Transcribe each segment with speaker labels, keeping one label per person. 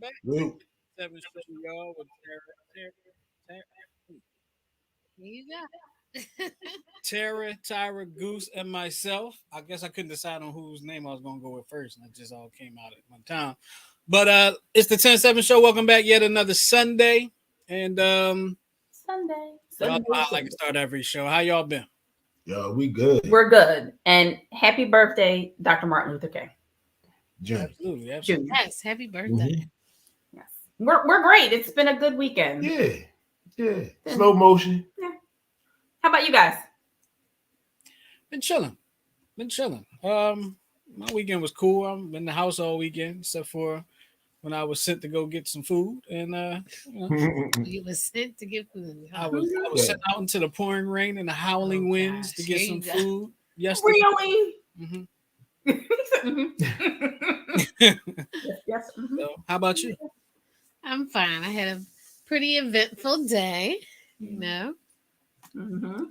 Speaker 1: back.
Speaker 2: Luke.
Speaker 1: 7 show, y'all, with
Speaker 3: Here you go.
Speaker 1: Tara, Tyra, Goose, and myself. I guess I couldn't decide on whose name I was going to go with first, and it just all came out at one time. But it's the 10-7 show. Welcome back yet another Sunday. And
Speaker 4: Sunday.
Speaker 1: y'all know I like to start every show. How y'all been?
Speaker 2: Yo, we good.
Speaker 4: We're good. And happy birthday, Dr. Martin Luther King.
Speaker 2: June.
Speaker 1: Absolutely.
Speaker 4: June.
Speaker 3: Yes, happy birthday.
Speaker 2: Mhm.
Speaker 4: Yes. We're great. It's been a good weekend.
Speaker 2: Yeah. Slow motion.
Speaker 4: Yeah. How about you guys?
Speaker 1: Been chilling. My weekend was cool. I'm in the house all weekend, except for when I was sent to go get some food. And
Speaker 3: You were sent to get food.
Speaker 1: I was sent out into the pouring rain and the howling winds to get some food yesterday.
Speaker 4: Really?
Speaker 1: Mm-hmm.
Speaker 4: Yes.
Speaker 1: So, how about you?
Speaker 3: I'm fine. I had a pretty eventful day, you know.
Speaker 4: Mm-hmm.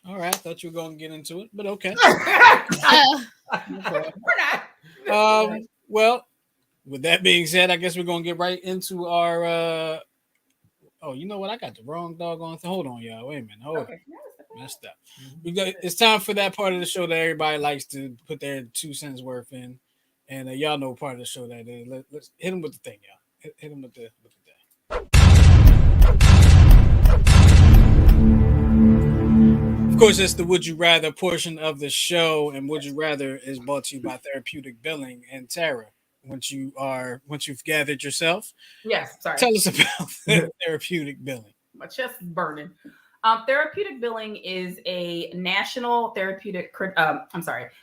Speaker 1: All right, I thought you were going to get into it, but okay.
Speaker 4: We're not.
Speaker 1: Well, with that being said, I guess we're going to get right into our. Oh, you know what? I got the wrong doggone thing. Hold on, y'all. Wait a minute. Hold on. Messed up. It's time for that part of the show that everybody likes to put their 2 cents worth in, and y'all know part of the show that is. Let's hit them with the thing, y'all. Hit them with the thing. Of course, it's the Would You Rather portion of the show, and Would You Rather is brought to you by Therapeutic Billing. And Tara, once you've gathered yourself,
Speaker 4: Yes, sorry.
Speaker 1: tell us about Therapeutic Billing.
Speaker 4: My chest is burning. Therapeutic Billing is a national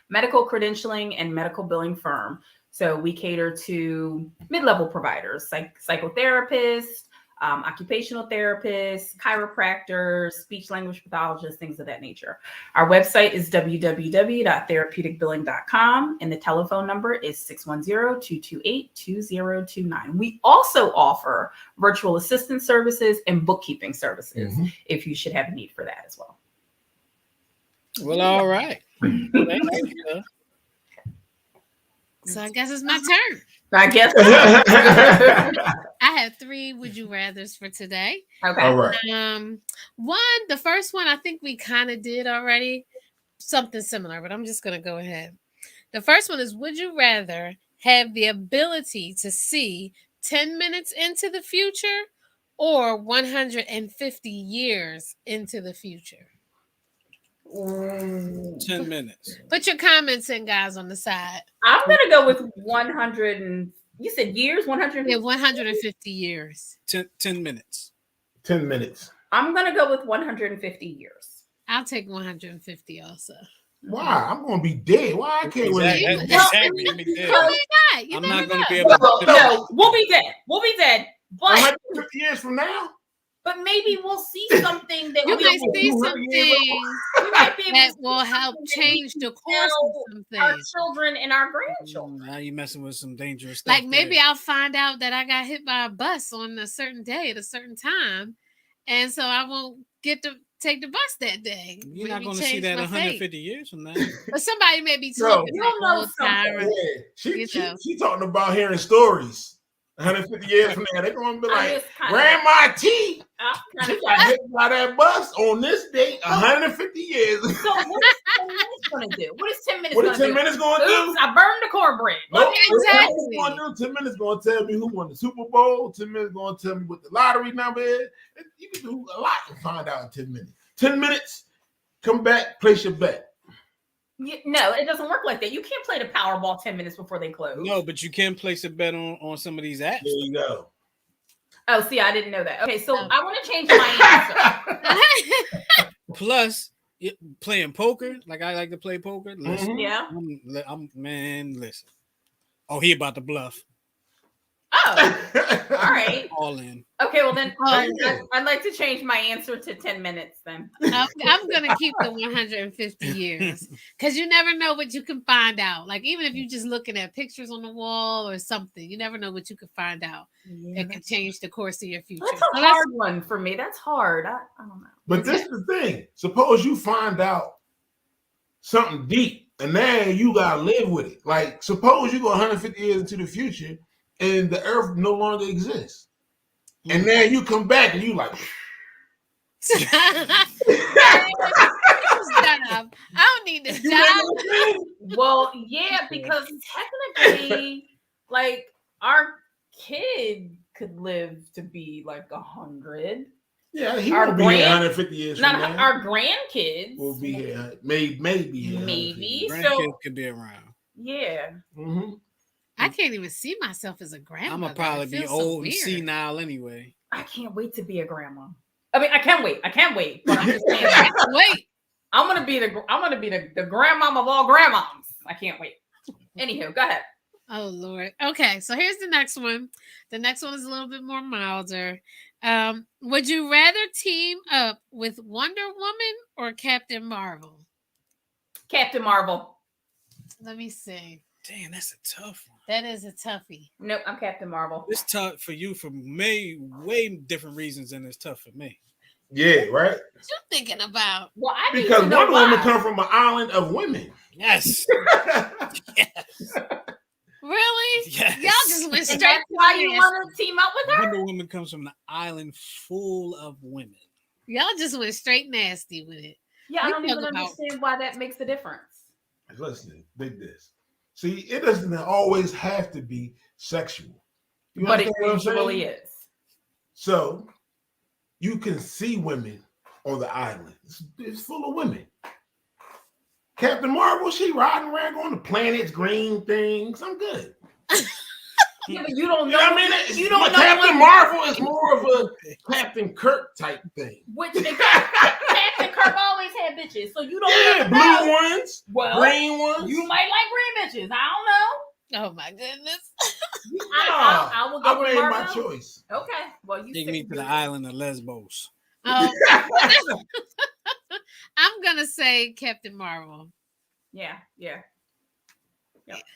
Speaker 4: medical credentialing and medical billing firm. So we cater to mid-level providers, psychotherapists, occupational therapists, chiropractors, speech language pathologists, things of that nature. Our website is www.therapeuticbilling.com, and the telephone number is 610-228-2029. We also offer virtual assistant services and bookkeeping services if you should have a need for that as well.
Speaker 1: Well, all right.
Speaker 3: So I guess it's my turn.
Speaker 4: I guess.
Speaker 3: I have 3 would you rathers for today.
Speaker 4: Okay.
Speaker 2: All right.
Speaker 3: The first one I think we kind of did already, something similar, but I'm just gonna go ahead. The first one is: would you rather have the ability to see 10 minutes into the future or 150 years into the future?
Speaker 1: 10 minutes.
Speaker 3: Put your comments in, guys, on the side.
Speaker 4: I'm gonna go with 100 and you said years, 100.
Speaker 3: Yeah, 150 years.
Speaker 1: 10 minutes.
Speaker 2: 10 minutes.
Speaker 4: I'm gonna go with 150 years.
Speaker 3: I'll take 150 also.
Speaker 2: Why? I'm gonna be dead. Why I can't wait?
Speaker 1: Exactly. I'm not going to be able to.
Speaker 4: No, we'll be dead. But
Speaker 2: 150 years from now?
Speaker 4: But maybe we'll see something that
Speaker 3: you might see something that will help change the course of something.
Speaker 4: Our children and our grandchildren.
Speaker 1: Now you're messing with some dangerous stuff.
Speaker 3: Like maybe I'll find out that I got hit by a bus on a certain day at a certain time, and so I won't get to take the bus that day.
Speaker 1: You're not going to see that 150 years from now.
Speaker 3: But somebody may be talking.
Speaker 4: You don't know something.
Speaker 2: Yeah. She talking about hearing stories. 150 years from now, they're going to be like, Grandma T, she got hit by that bus on this date 150 years.
Speaker 4: So what is 10 minutes going to do? What is 10 minutes
Speaker 2: going
Speaker 4: to do?
Speaker 2: 10 minutes going to do?
Speaker 4: I burned the cornbread.
Speaker 2: Nope.
Speaker 3: Exactly.
Speaker 2: 10 minutes going to tell me who won the Super Bowl. 10 minutes going to tell me what the lottery number is. You can do a lot to find out in 10 minutes. 10 minutes, come back, place your bet.
Speaker 4: No, it doesn't work like that. You can't play the Powerball 10 minutes before they close.
Speaker 1: No, but you can place a bet on some of these apps.
Speaker 2: There you go.
Speaker 4: Oh, see, I didn't know that. Okay, so I want to change my
Speaker 1: answer. Plus, playing poker, like I like to play poker. Listen,
Speaker 4: yeah.
Speaker 1: Listen. Oh, he about to bluff.
Speaker 4: Oh, all right.
Speaker 1: All in.
Speaker 4: Okay, well then I'd like to change my answer to 10 minutes then.
Speaker 3: I'm going to keep the 150 years because you never know what you can find out. Like even if you're just looking at pictures on the wall or something, you never know what you can find out. It could change the course of your future.
Speaker 4: That's a hard one for me. That's hard. I don't know.
Speaker 2: But this is the thing. Suppose you find out something deep and then you got to live with it. Like suppose you go 150 years into the future and the Earth no longer exists. And now you come back and you like.
Speaker 3: I don't need this job.
Speaker 4: Well, yeah, because technically, like our kid could live to be like 100.
Speaker 2: Yeah, he will be here 150 years from now.
Speaker 4: Our grandkids
Speaker 2: will be here. Maybe.
Speaker 1: Grandkids could be around.
Speaker 4: Yeah.
Speaker 2: Mm-hmm.
Speaker 3: I can't even see myself as a grandmother.
Speaker 1: I'm gonna probably be old and senile anyway.
Speaker 4: I can't wait to be a grandma. I mean, I can't wait. But I'm just saying, wait. I'm gonna be the grandmom of all grandmoms. I can't wait. Anywho, go ahead.
Speaker 3: Oh Lord. Okay, so here's the next one. The next one is a little bit more milder. Would you rather team up with Wonder Woman or Captain Marvel?
Speaker 4: Captain Marvel.
Speaker 3: Let me see.
Speaker 1: Damn, that's a tough one.
Speaker 3: That is a toughie.
Speaker 4: Nope, I'm Captain Marvel.
Speaker 1: It's tough for you for way different reasons than it's tough for me.
Speaker 2: Yeah, right.
Speaker 3: What you thinking about?
Speaker 4: Well,
Speaker 2: because Wonder Woman come from an island of women.
Speaker 1: Yes.
Speaker 3: Yes. Really?
Speaker 1: Yes.
Speaker 3: Y'all just went straight.
Speaker 4: That's why you want to team up with her?
Speaker 1: Wonder Woman comes from an island full of women.
Speaker 3: Y'all just went straight nasty with it.
Speaker 4: Yeah, I don't even understand why that makes a difference.
Speaker 2: Listen, dig this. See, it doesn't always have to be sexual.
Speaker 4: But it usually is.
Speaker 2: So, you can see women on the island. It's full of women. Captain Marvel, she riding around going to planets, green things. I'm good.
Speaker 4: Yeah, but you don't know.
Speaker 2: I mean, you don't know. Captain Marvel is more of a Captain Kirk type thing.
Speaker 4: Which Captain Kirk always had bitches, so you don't know.
Speaker 2: Blue ones, green ones.
Speaker 4: You might like green bitches. I don't know.
Speaker 3: Oh my goodness.
Speaker 4: I will go with
Speaker 2: made
Speaker 4: Marvel.
Speaker 2: my choice.
Speaker 4: Okay. Well, you
Speaker 1: take me to the island of Lesbos.
Speaker 3: I'm gonna say Captain Marvel.
Speaker 4: Yeah.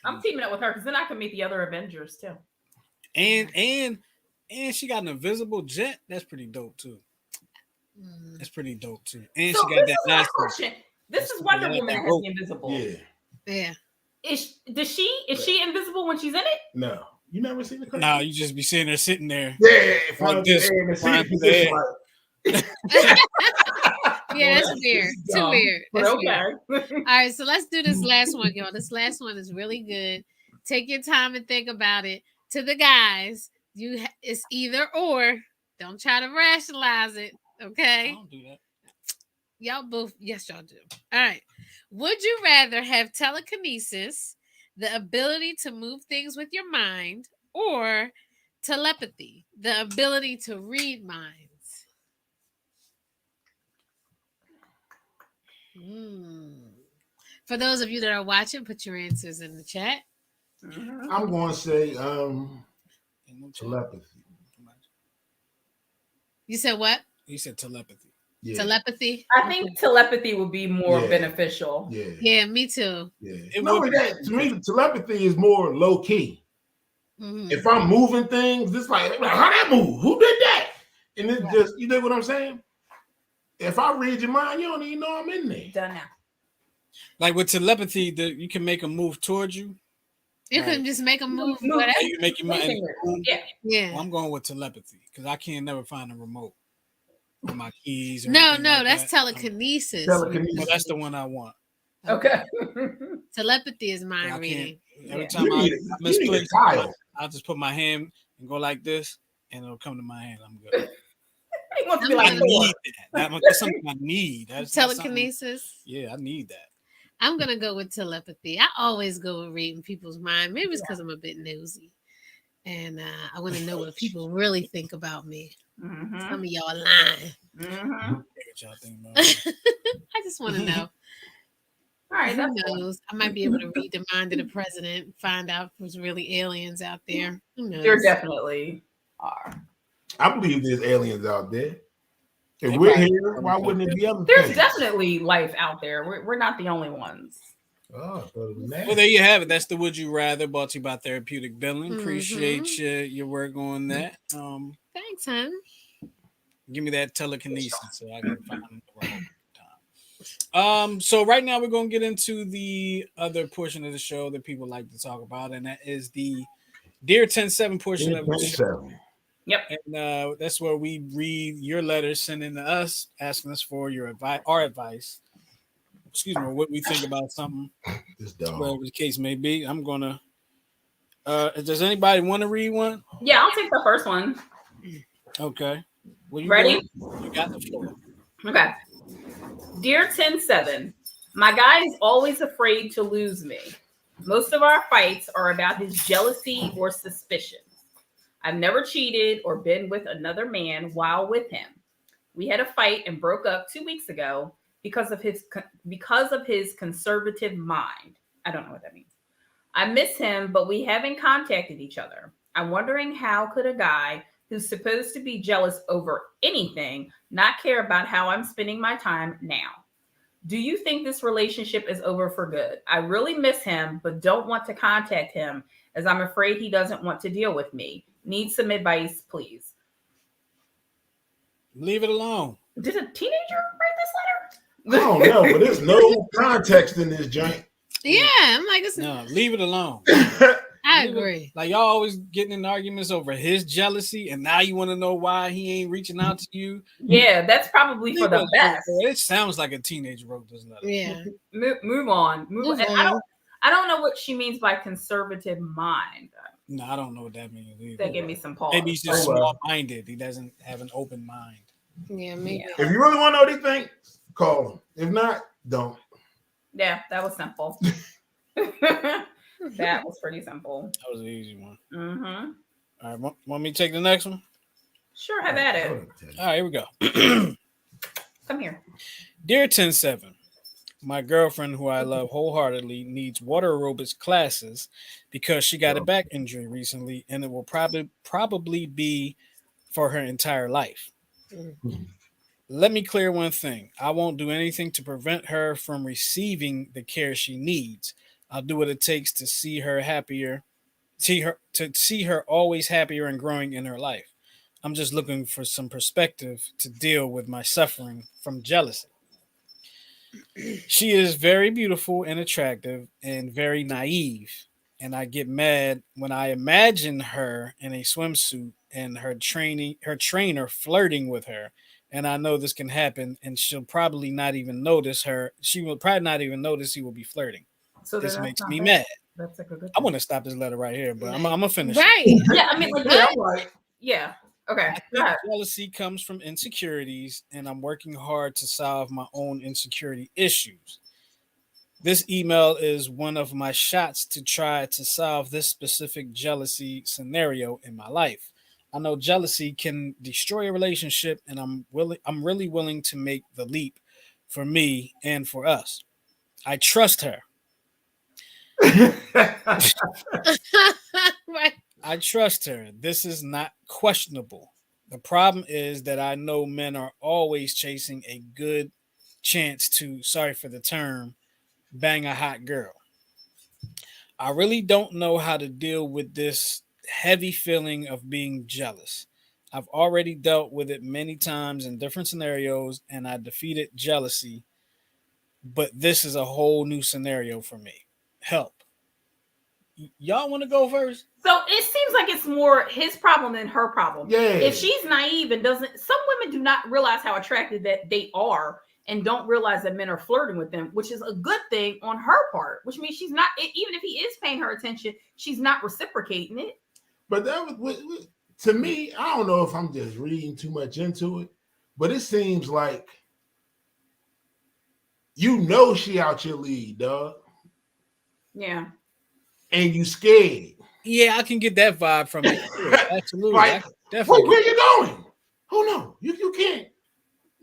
Speaker 4: I'm teaming up with her because then I can meet the other Avengers too.
Speaker 1: And she got an invisible jet. That's pretty dope too. That's pretty dope too. And
Speaker 4: so
Speaker 1: she got that
Speaker 4: last question. This is Wonder Woman that has the invisible.
Speaker 3: Yeah.
Speaker 4: Is she invisible when she's in it?
Speaker 2: No. You never seen the cartoon?
Speaker 1: No, you just be seeing her sitting there.
Speaker 2: Yeah,
Speaker 1: like this.
Speaker 3: Yeah, that's weird. Too weird. That's
Speaker 4: okay.
Speaker 3: Weird. All right, so let's do this last one, y'all. This last one is really good. Take your time and think about it. To the guys, it's either or. Don't try to rationalize it. Okay.
Speaker 1: I don't do that.
Speaker 3: Y'all both, yes, y'all do. All right. Would you rather have telekinesis, the ability to move things with your mind, or telepathy, the ability to read minds? For those of you that are watching, put your answers in the chat.
Speaker 2: I'm going to say telepathy.
Speaker 3: You said what?
Speaker 1: You said telepathy.
Speaker 3: Yeah. Telepathy?
Speaker 4: I think telepathy would be more beneficial.
Speaker 3: Yeah, me too.
Speaker 2: Yeah. To me, telepathy is more low key. Mm-hmm. If I'm moving things, it's like, how that move? Who did that? And it's just, you know what I'm saying? If I read your mind, you don't even know I'm in there.
Speaker 4: Done now.
Speaker 1: Like with telepathy, you can make a move towards you.
Speaker 3: You can just make a move.
Speaker 1: Whatever. You make your mind.
Speaker 3: Yeah.
Speaker 1: Well, I'm going with telepathy because I can't never find a remote for my keys.
Speaker 3: No, that's telekinesis.
Speaker 1: Well, that's the one I want.
Speaker 4: Okay.
Speaker 3: Telepathy is mind reading.
Speaker 1: Every time I misplace, I'll just put my hand and go like this, and it'll come to my hand. I'm good. I need that. That's something I need. That's
Speaker 3: telekinesis.
Speaker 1: Yeah, I need that.
Speaker 3: I'm gonna go with telepathy. I always go with reading people's mind. Maybe it's because I'm a bit nosy, and I want to know what people really think about me. Mm-hmm. Some of y'all are lying.
Speaker 1: Mm-hmm. Y'all think about
Speaker 3: I just want to know.
Speaker 4: All right,
Speaker 3: who knows? I might be able to read the mind of the president, find out if there's really aliens out there. Who knows?
Speaker 4: There definitely are.
Speaker 2: I believe there's aliens out there. If we're here, why wouldn't it be other
Speaker 4: There's
Speaker 2: things?
Speaker 4: definitely life out there. We're not the only ones.
Speaker 2: Oh,
Speaker 1: well, there you have it. That's the Would You Rather, brought to you by Therapeutic Billing. Appreciate your work on that.
Speaker 3: Thanks, hon.
Speaker 1: Give me that telekinesis so I can find the right time. So right now we're going to get into the other portion of the show that people like to talk about, and that is the Dear 10-7 portion of the show.
Speaker 2: 10-7.
Speaker 4: Yep.
Speaker 1: And that's where we read your letters sent in to us, asking us for your advice, our advice. Excuse me, what we think about something,
Speaker 2: This dog.
Speaker 1: whatever the case may be. I'm gonna. Does anybody want to read one?
Speaker 4: Yeah, I'll take the first one.
Speaker 1: Okay. Well, you
Speaker 4: Ready?
Speaker 1: You got the floor.
Speaker 4: Okay. Dear 10-7, my guy is always afraid to lose me. Most of our fights are about his jealousy or suspicions. I've never cheated or been with another man while with him. We had a fight and broke up 2 weeks ago because of his conservative mind. I don't know what that means. I miss him, but we haven't contacted each other. I'm wondering, how could a guy who's supposed to be jealous over anything not care about how I'm spending my time now? Do you think this relationship is over for good? I really miss him, but don't want to contact him as I'm afraid he doesn't want to deal with me. Need some advice, please.
Speaker 1: Leave it alone.
Speaker 4: Did a teenager write this
Speaker 2: I don't know, but there's no context in this joint.
Speaker 3: Yeah, I'm like, it's
Speaker 1: No, leave it alone.
Speaker 3: I agree.
Speaker 1: Like, y'all always getting in arguments over his jealousy, and now you want to know why he ain't reaching out to you.
Speaker 4: Yeah, that's probably for the best.
Speaker 1: It sounds like a teenager wrote this letter.
Speaker 3: Yeah.
Speaker 4: Move on.
Speaker 3: Move
Speaker 4: And
Speaker 3: on.
Speaker 4: I don't know what she means by conservative mind.
Speaker 1: No, I don't know what that means either.
Speaker 4: That gave me some pause.
Speaker 1: Maybe he's just small-minded. He doesn't have an open mind.
Speaker 3: Yeah, maybe.
Speaker 2: If you really want to know what he thinks, call him. If not, don't.
Speaker 4: Yeah, that was simple. That was pretty simple.
Speaker 1: That was an easy one.
Speaker 4: Mm-hmm.
Speaker 1: All right, want me to take the next one?
Speaker 4: Sure, have at it.
Speaker 1: All right, here we go.
Speaker 4: Come here.
Speaker 1: Dear 10-7, my girlfriend, who I love wholeheartedly, needs water aerobics classes because she got a back injury recently, and it will probably be for her entire life.
Speaker 3: Mm-hmm.
Speaker 1: Let me clear one thing. I won't do anything to prevent her from receiving the care she needs. I'll do what it takes to see her happier, see her always happier and growing in her life. I'm just looking for some perspective to deal with my suffering from jealousy. She is very beautiful and attractive and very naive, and I get mad when I imagine her in a swimsuit and her trainer flirting with her. And I know this can happen, and she'll probably not even notice her. She will probably not even notice he will be flirting.
Speaker 4: So
Speaker 1: this makes me mad.
Speaker 4: That's like a good.
Speaker 1: I want to stop this letter right here, but I'm gonna finish.
Speaker 3: Right.
Speaker 4: Yeah, I mean, like, yeah. Okay.
Speaker 1: I think jealousy comes from insecurities, and I'm working hard to solve my own insecurity issues. This email is one of my shots to try to solve this specific jealousy scenario in my life. I know jealousy can destroy a relationship, and I'm really willing to make the leap for me and for us. I trust her.
Speaker 3: Right.
Speaker 1: I trust her. This is not questionable. The problem is that I know men are always chasing a good chance to, sorry for the term, bang a hot girl. I really don't know how to deal with this heavy feeling of being jealous. I've already dealt with it many times in different scenarios, and I defeated jealousy, but this is a whole new scenario for me. Help. Y'all want to go first?
Speaker 4: So it seems like it's more his problem than her problem.
Speaker 2: Yeah.
Speaker 4: If she's naive and doesn't, some women do not realize how attractive that they are and don't realize that men are flirting with them, which is a good thing on her part, which means she's not, even if he is paying her attention, she's not reciprocating it.
Speaker 2: But that was, to me, I don't know if I'm just reading too much into it, but it seems like she out your league, dog.
Speaker 4: Yeah.
Speaker 2: And you scared.
Speaker 1: Yeah, I can get that vibe from it. Yeah, absolutely.
Speaker 2: Like,
Speaker 1: definitely.
Speaker 2: Where you going? Oh no, you can't.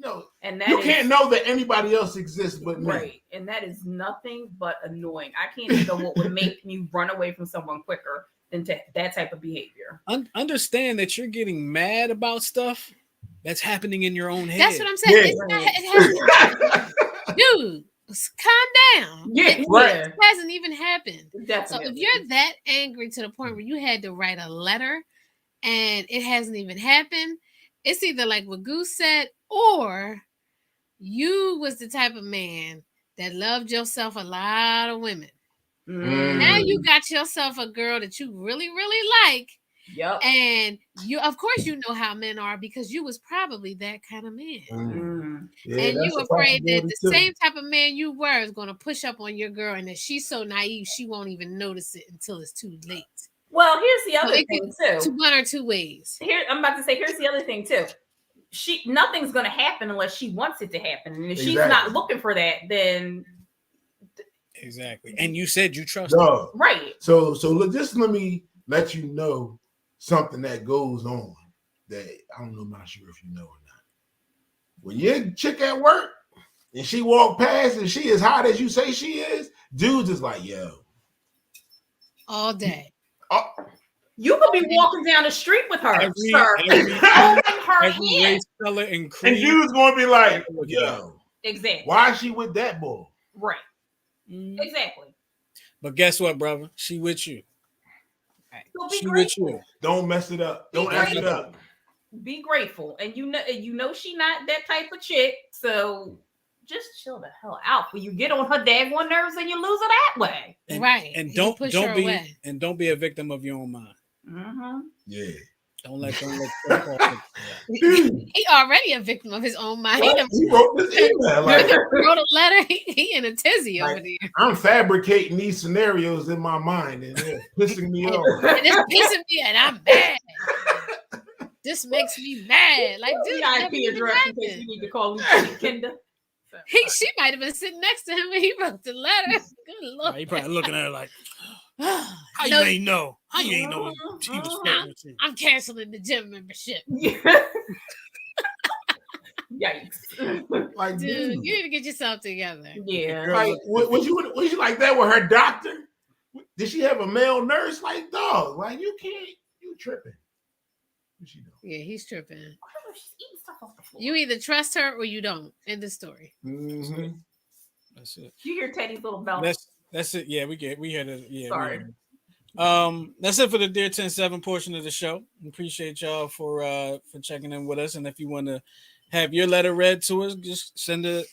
Speaker 2: No,
Speaker 4: and
Speaker 2: you can't know that anybody else exists but me.
Speaker 4: Right, and that is nothing but annoying. I can't think of what would make me run away from someone quicker than that type of behavior.
Speaker 1: Understand that you're getting mad about stuff that's happening in your own head.
Speaker 3: That's what I'm saying.
Speaker 2: Yeah.
Speaker 3: Dude, calm down.
Speaker 4: Yeah,
Speaker 3: it hasn't even happened.
Speaker 4: Definitely.
Speaker 3: So if you're that angry to the point where you had to write a letter and it hasn't even happened, it's either like what Goose said, or you was the type of man that loved yourself a lot of women. Now you got yourself a girl that you really, really like.
Speaker 4: Yep.
Speaker 3: And you, of course, you know how men are because you was probably that kind of man.
Speaker 2: Yeah,
Speaker 3: and you afraid that the same type of man you were is going to push up on your girl, and that she's so naive she won't even notice it until it's too late.
Speaker 4: Well, here's the other thing too.
Speaker 3: One or two ways.
Speaker 4: Here, I'm about to say, here's the other thing too. Nothing's going to happen unless she wants it to happen, and if she's not looking for that, then
Speaker 1: exactly. And you said you trust her,
Speaker 4: right?
Speaker 2: So just let me let you know something that goes on that I don't know. I'm not sure if you know or not. When your chick at work and she walk past and she is hot as you say she is, dudes is like, yo,
Speaker 3: all day.
Speaker 4: You could be walking down the street with her, sir.
Speaker 1: Every race, color, and creed.
Speaker 2: And dude's gonna be like, yo,
Speaker 4: exactly.
Speaker 2: Why is she with that boy?
Speaker 4: Right. Exactly.
Speaker 1: But guess what, brother? She with you.
Speaker 4: So be grateful.
Speaker 2: With you. Don't mess it up. Don't mess it up.
Speaker 4: Be grateful, and you know she not that type of chick. So just chill the hell out. When you get on her daggone nerves, and you lose her that way.
Speaker 3: Right.
Speaker 1: And don't be a victim of your own mind.
Speaker 2: Yeah.
Speaker 1: Don't let
Speaker 3: he already a victim of his own mind.
Speaker 2: He wrote this email.
Speaker 3: Wrote a letter. He in a tizzy over there.
Speaker 2: I'm fabricating these scenarios in my mind, and they're pissing me off.
Speaker 3: And it's pissing me, and I'm mad. This makes me mad. Like this
Speaker 4: VIP address in case you need to call Kendra.
Speaker 3: She might have been sitting next to him when he wrote the letter. Good Lord.
Speaker 1: He probably looking at her like, how you ain't know? How you ain't know she was flirting with you?
Speaker 3: I'm canceling the gym membership.
Speaker 4: Yikes.
Speaker 2: Like,
Speaker 3: dude, you need to get yourself together.
Speaker 4: Yeah.
Speaker 2: Like, was you like that with her doctor? Did she have a male nurse? Like, dog, like you tripping. What's she doing?
Speaker 3: Yeah, he's tripping.
Speaker 4: She's eating stuff off the floor.
Speaker 3: You either trust her or you don't. End the story.
Speaker 2: Mm-hmm.
Speaker 1: That's it.
Speaker 4: You hear Teddy's little bell?
Speaker 1: That's it. Yeah, we had it. Yeah.
Speaker 4: Sorry.
Speaker 1: That's it for the Dear 10-7 portion of the show. Appreciate y'all for checking in with us. And if you want to have your letter read to us, just send an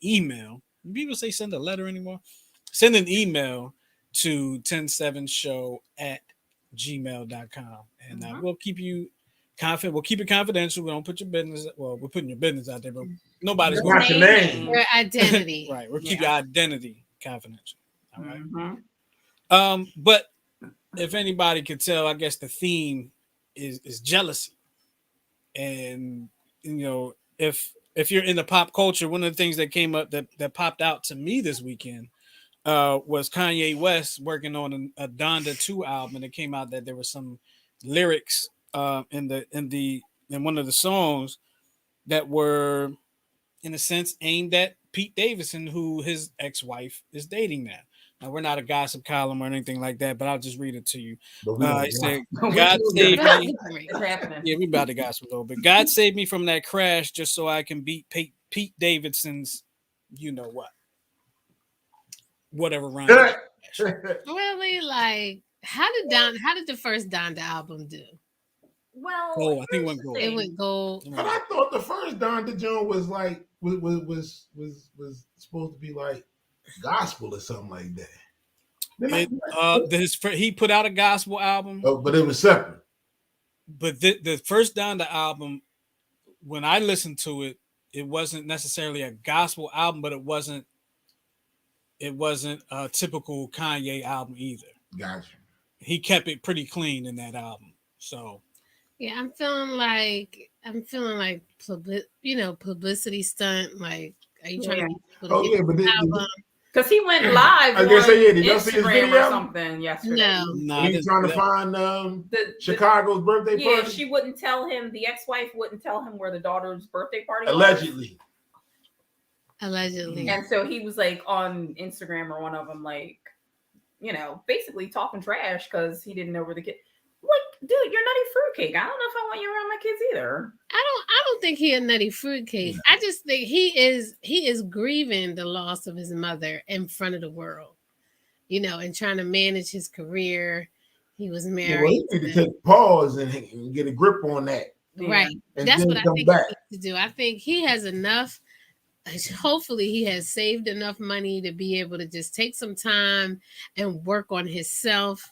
Speaker 1: email. People say send a letter anymore. Send an email to 107show@gmail.com, and we'll keep you confident. We'll keep it confidential. We don't put your business. Well, we're putting your business out there, but nobody's going
Speaker 2: to your name.
Speaker 3: Your identity.
Speaker 1: Right. We'll keep your identity confidential. All right. But if anybody could tell, I guess the theme is jealousy. And if you're in the pop culture, one of the things that came up that popped out to me this weekend was Kanye West working on a Donda 2 album, and it came out that there were some lyrics in one of the songs that were, in a sense, aimed at Pete Davidson, who his ex-wife is dating now. Now, we're not a gossip column or anything like that, but I'll just read it to you. He said, God saved me. Yeah, we about to gossip a little bit. God saved me from that crash just so I can beat Pete Davidson's, you know what? Whatever rhyme.
Speaker 3: Really? Like, how did the first Donda album do?
Speaker 4: Well,
Speaker 1: I think it went gold.
Speaker 3: It went gold.
Speaker 2: But I thought the first Donda Jones was like was supposed to be like gospel or something like that.
Speaker 1: He put out a gospel album.
Speaker 2: Oh, but it was separate.
Speaker 1: But the first Donda album, when I listened to it, it wasn't necessarily a gospel album, but it wasn't a typical Kanye album either.
Speaker 2: Gotcha.
Speaker 1: He kept it pretty clean in that album. So
Speaker 3: yeah, I'm feeling like publicity stunt. Like, are you trying to?
Speaker 4: Because he went live.
Speaker 2: I guess did y'all see his video
Speaker 4: or something yesterday?
Speaker 3: No.
Speaker 2: He's trying to find Chicago's birthday party.
Speaker 4: Yeah, she wouldn't tell him. The ex-wife wouldn't tell him where the daughter's birthday party
Speaker 2: was.
Speaker 3: Allegedly.
Speaker 4: And so he was like on Instagram or one of them, like, basically talking trash because he didn't know where the kid. Like, dude, you're nutty fruitcake. I don't know if I want you around my kids either.
Speaker 3: I don't think he a nutty fruitcake. I just think he is grieving the loss of his mother in front of the world, and trying to manage his career. He was married.
Speaker 2: Well, he need to take pause and get a grip on that.
Speaker 3: Right. That's what I think he needs to do. I think he has enough hopefully he has saved enough money to be able to just take some time and work on himself,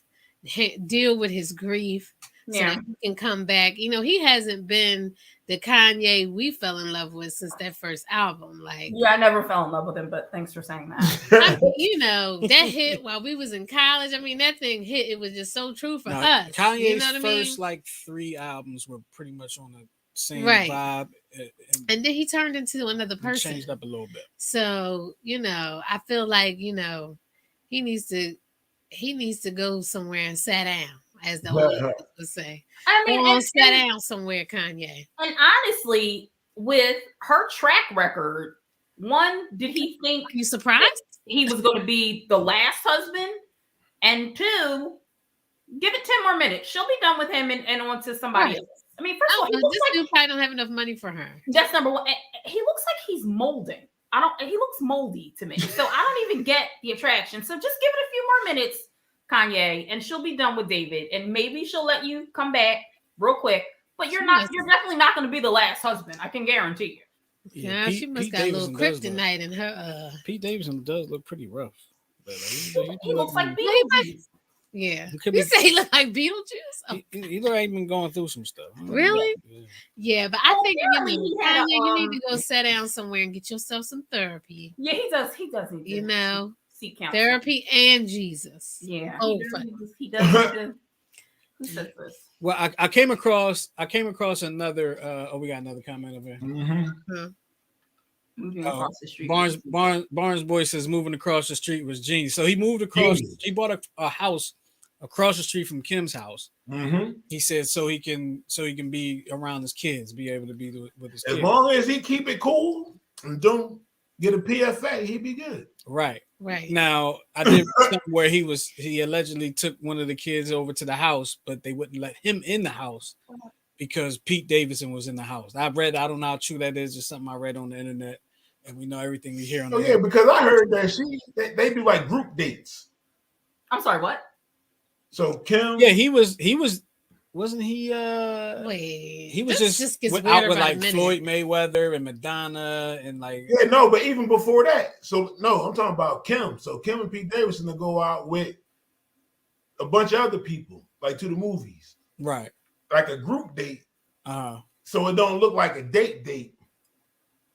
Speaker 3: deal with his grief, so that he can come back. You know, he hasn't been the Kanye we fell in love with since that first album. Like,
Speaker 4: yeah, I never fell in love with him, but thanks for saying that.
Speaker 3: I mean, you know, that hit while we was in college. I mean, that thing hit. It was just so true for us.
Speaker 1: Kanye's
Speaker 3: you know what
Speaker 1: first
Speaker 3: I mean?
Speaker 1: like 3 albums were pretty much on the same
Speaker 3: Right.
Speaker 1: vibe,
Speaker 3: and then he turned into another person.
Speaker 1: Changed up a little bit.
Speaker 3: So, you know, I feel like, you know, he needs to go somewhere and sit down, as the old would say.
Speaker 4: I mean,
Speaker 3: and sit down somewhere, Kanye.
Speaker 4: And honestly, with her track record, one, did he think
Speaker 3: you surprised
Speaker 4: he was going to be the last husband? And two, give it 10 more minutes. She'll be done with him and on to somebody else. I mean, first of all, he looks
Speaker 3: this dude probably don't have enough money for her.
Speaker 4: That's number one. He looks like he's molding. He looks moldy to me. So I don't even get the attraction. So just give it a few more minutes, Kanye, and she'll be done with David. And maybe she'll let you come back real quick. But you're definitely not going to be the last husband. I can guarantee you.
Speaker 3: Yeah, she must got a little kryptonite in her.
Speaker 1: Pete Davidson does look pretty rough. But
Speaker 4: he looks like Beetlejuice.
Speaker 3: Yeah, you say he look like Beetlejuice.
Speaker 1: Oh. He ain't been going through some stuff.
Speaker 3: Really? Yeah, but I think Kanye, you need to go sit down somewhere and get yourself some therapy.
Speaker 4: Yeah, he does. He does.
Speaker 3: You know,
Speaker 4: seek counseling.
Speaker 3: Therapy and Jesus.
Speaker 4: Yeah,
Speaker 3: he
Speaker 4: does. Who says this?
Speaker 1: Well, I came across another. We got another comment over here.
Speaker 2: Mm-hmm.
Speaker 4: Moving across the street.
Speaker 1: Barnes boy says moving across the street was genius. So he moved across. He bought a house across the street from Kim's house.
Speaker 2: Mm-hmm.
Speaker 1: He said so he can be around his kids, be able to be with his kids.
Speaker 2: As long as he keep it cool and don't get a PFA, he'd be good.
Speaker 1: Right.
Speaker 3: Right.
Speaker 1: Now I did something where he allegedly took one of the kids over to the house, but they wouldn't let him in the house because Pete Davidson was in the house. I don't know how true that is, just something I read on the internet, and we know everything we hear on.
Speaker 2: Yeah, because I heard that they do like group dates.
Speaker 4: I'm sorry, what?
Speaker 2: So Kim,
Speaker 1: yeah, he wasn't he?
Speaker 3: Wait,
Speaker 1: he was just out with like Floyd Mayweather and Madonna and like.
Speaker 2: Yeah, no, but even before that, so no, I'm talking about Kim. So Kim and Pete Davidson to go out with a bunch of other people, like to the movies,
Speaker 1: right?
Speaker 2: Like a group date. So it don't look like a date.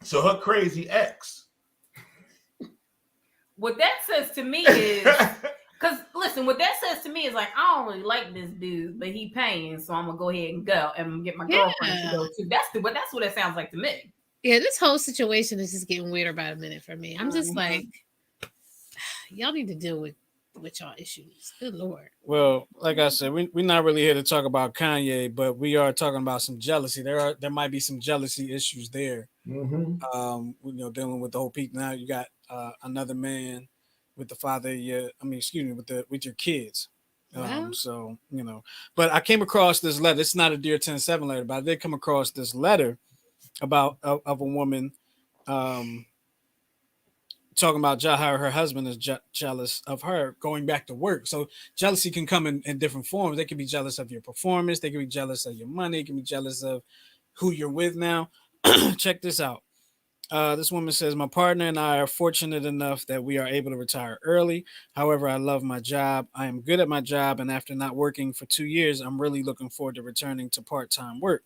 Speaker 2: So her crazy ex.
Speaker 4: What that says to me is. Because listen, what that says to me is like, I don't really like this dude, but he paying, so I'm gonna go ahead and go and get my girlfriend to go too. That's what it sounds like to me.
Speaker 3: Yeah, this whole situation is just getting weirder by the minute for me. I'm just like, y'all need to deal with y'all issues. Good Lord.
Speaker 1: Well, like I said, we're not really here to talk about Kanye, but we are talking about some jealousy. There might be some jealousy issues there.
Speaker 2: Mm-hmm.
Speaker 1: Dealing with the whole Pete. Now you got another man with the father of your, with your kids. So, but I came across this letter. It's not a Dear 10-7 letter, but I did come across this letter about of a woman talking about how her husband is jealous of her going back to work. So jealousy can come in different forms. They can be jealous of your performance. They can be jealous of your money. They can be jealous of who you're with now. Check this out. This woman says, my partner and I are fortunate enough that we are able to retire early. However, I love my job. I am good at my job. And after not working for 2 years, I'm really looking forward to returning to part-time work.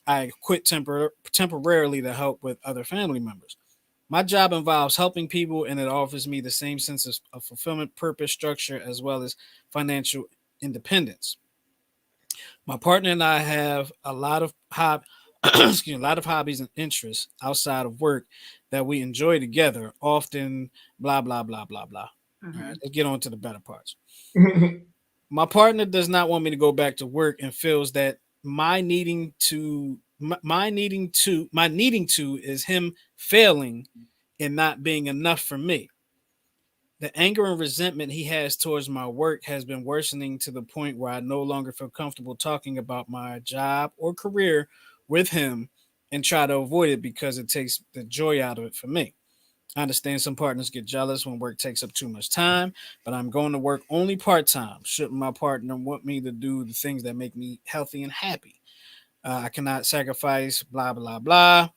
Speaker 1: I quit temporarily to help with other family members. My job involves helping people, and it offers me the same sense of fulfillment, purpose, structure, as well as financial independence. My partner and I have a lot of hobbies and interests outside of work that we enjoy together, often blah, blah, blah, blah, blah.
Speaker 3: Mm-hmm.
Speaker 1: All right, let's get on to the better parts. My partner does not want me to go back to work and feels that my needing to is him failing and not being enough for me. The anger and resentment he has towards my work has been worsening to the point where I no longer feel comfortable talking about my job or career with him and try to avoid it because it takes the joy out of it for me. I understand some partners get jealous when work takes up too much time, but I'm going to work only part-time. Shouldn't my partner want me to do the things that make me healthy and happy? I cannot sacrifice blah, blah, blah.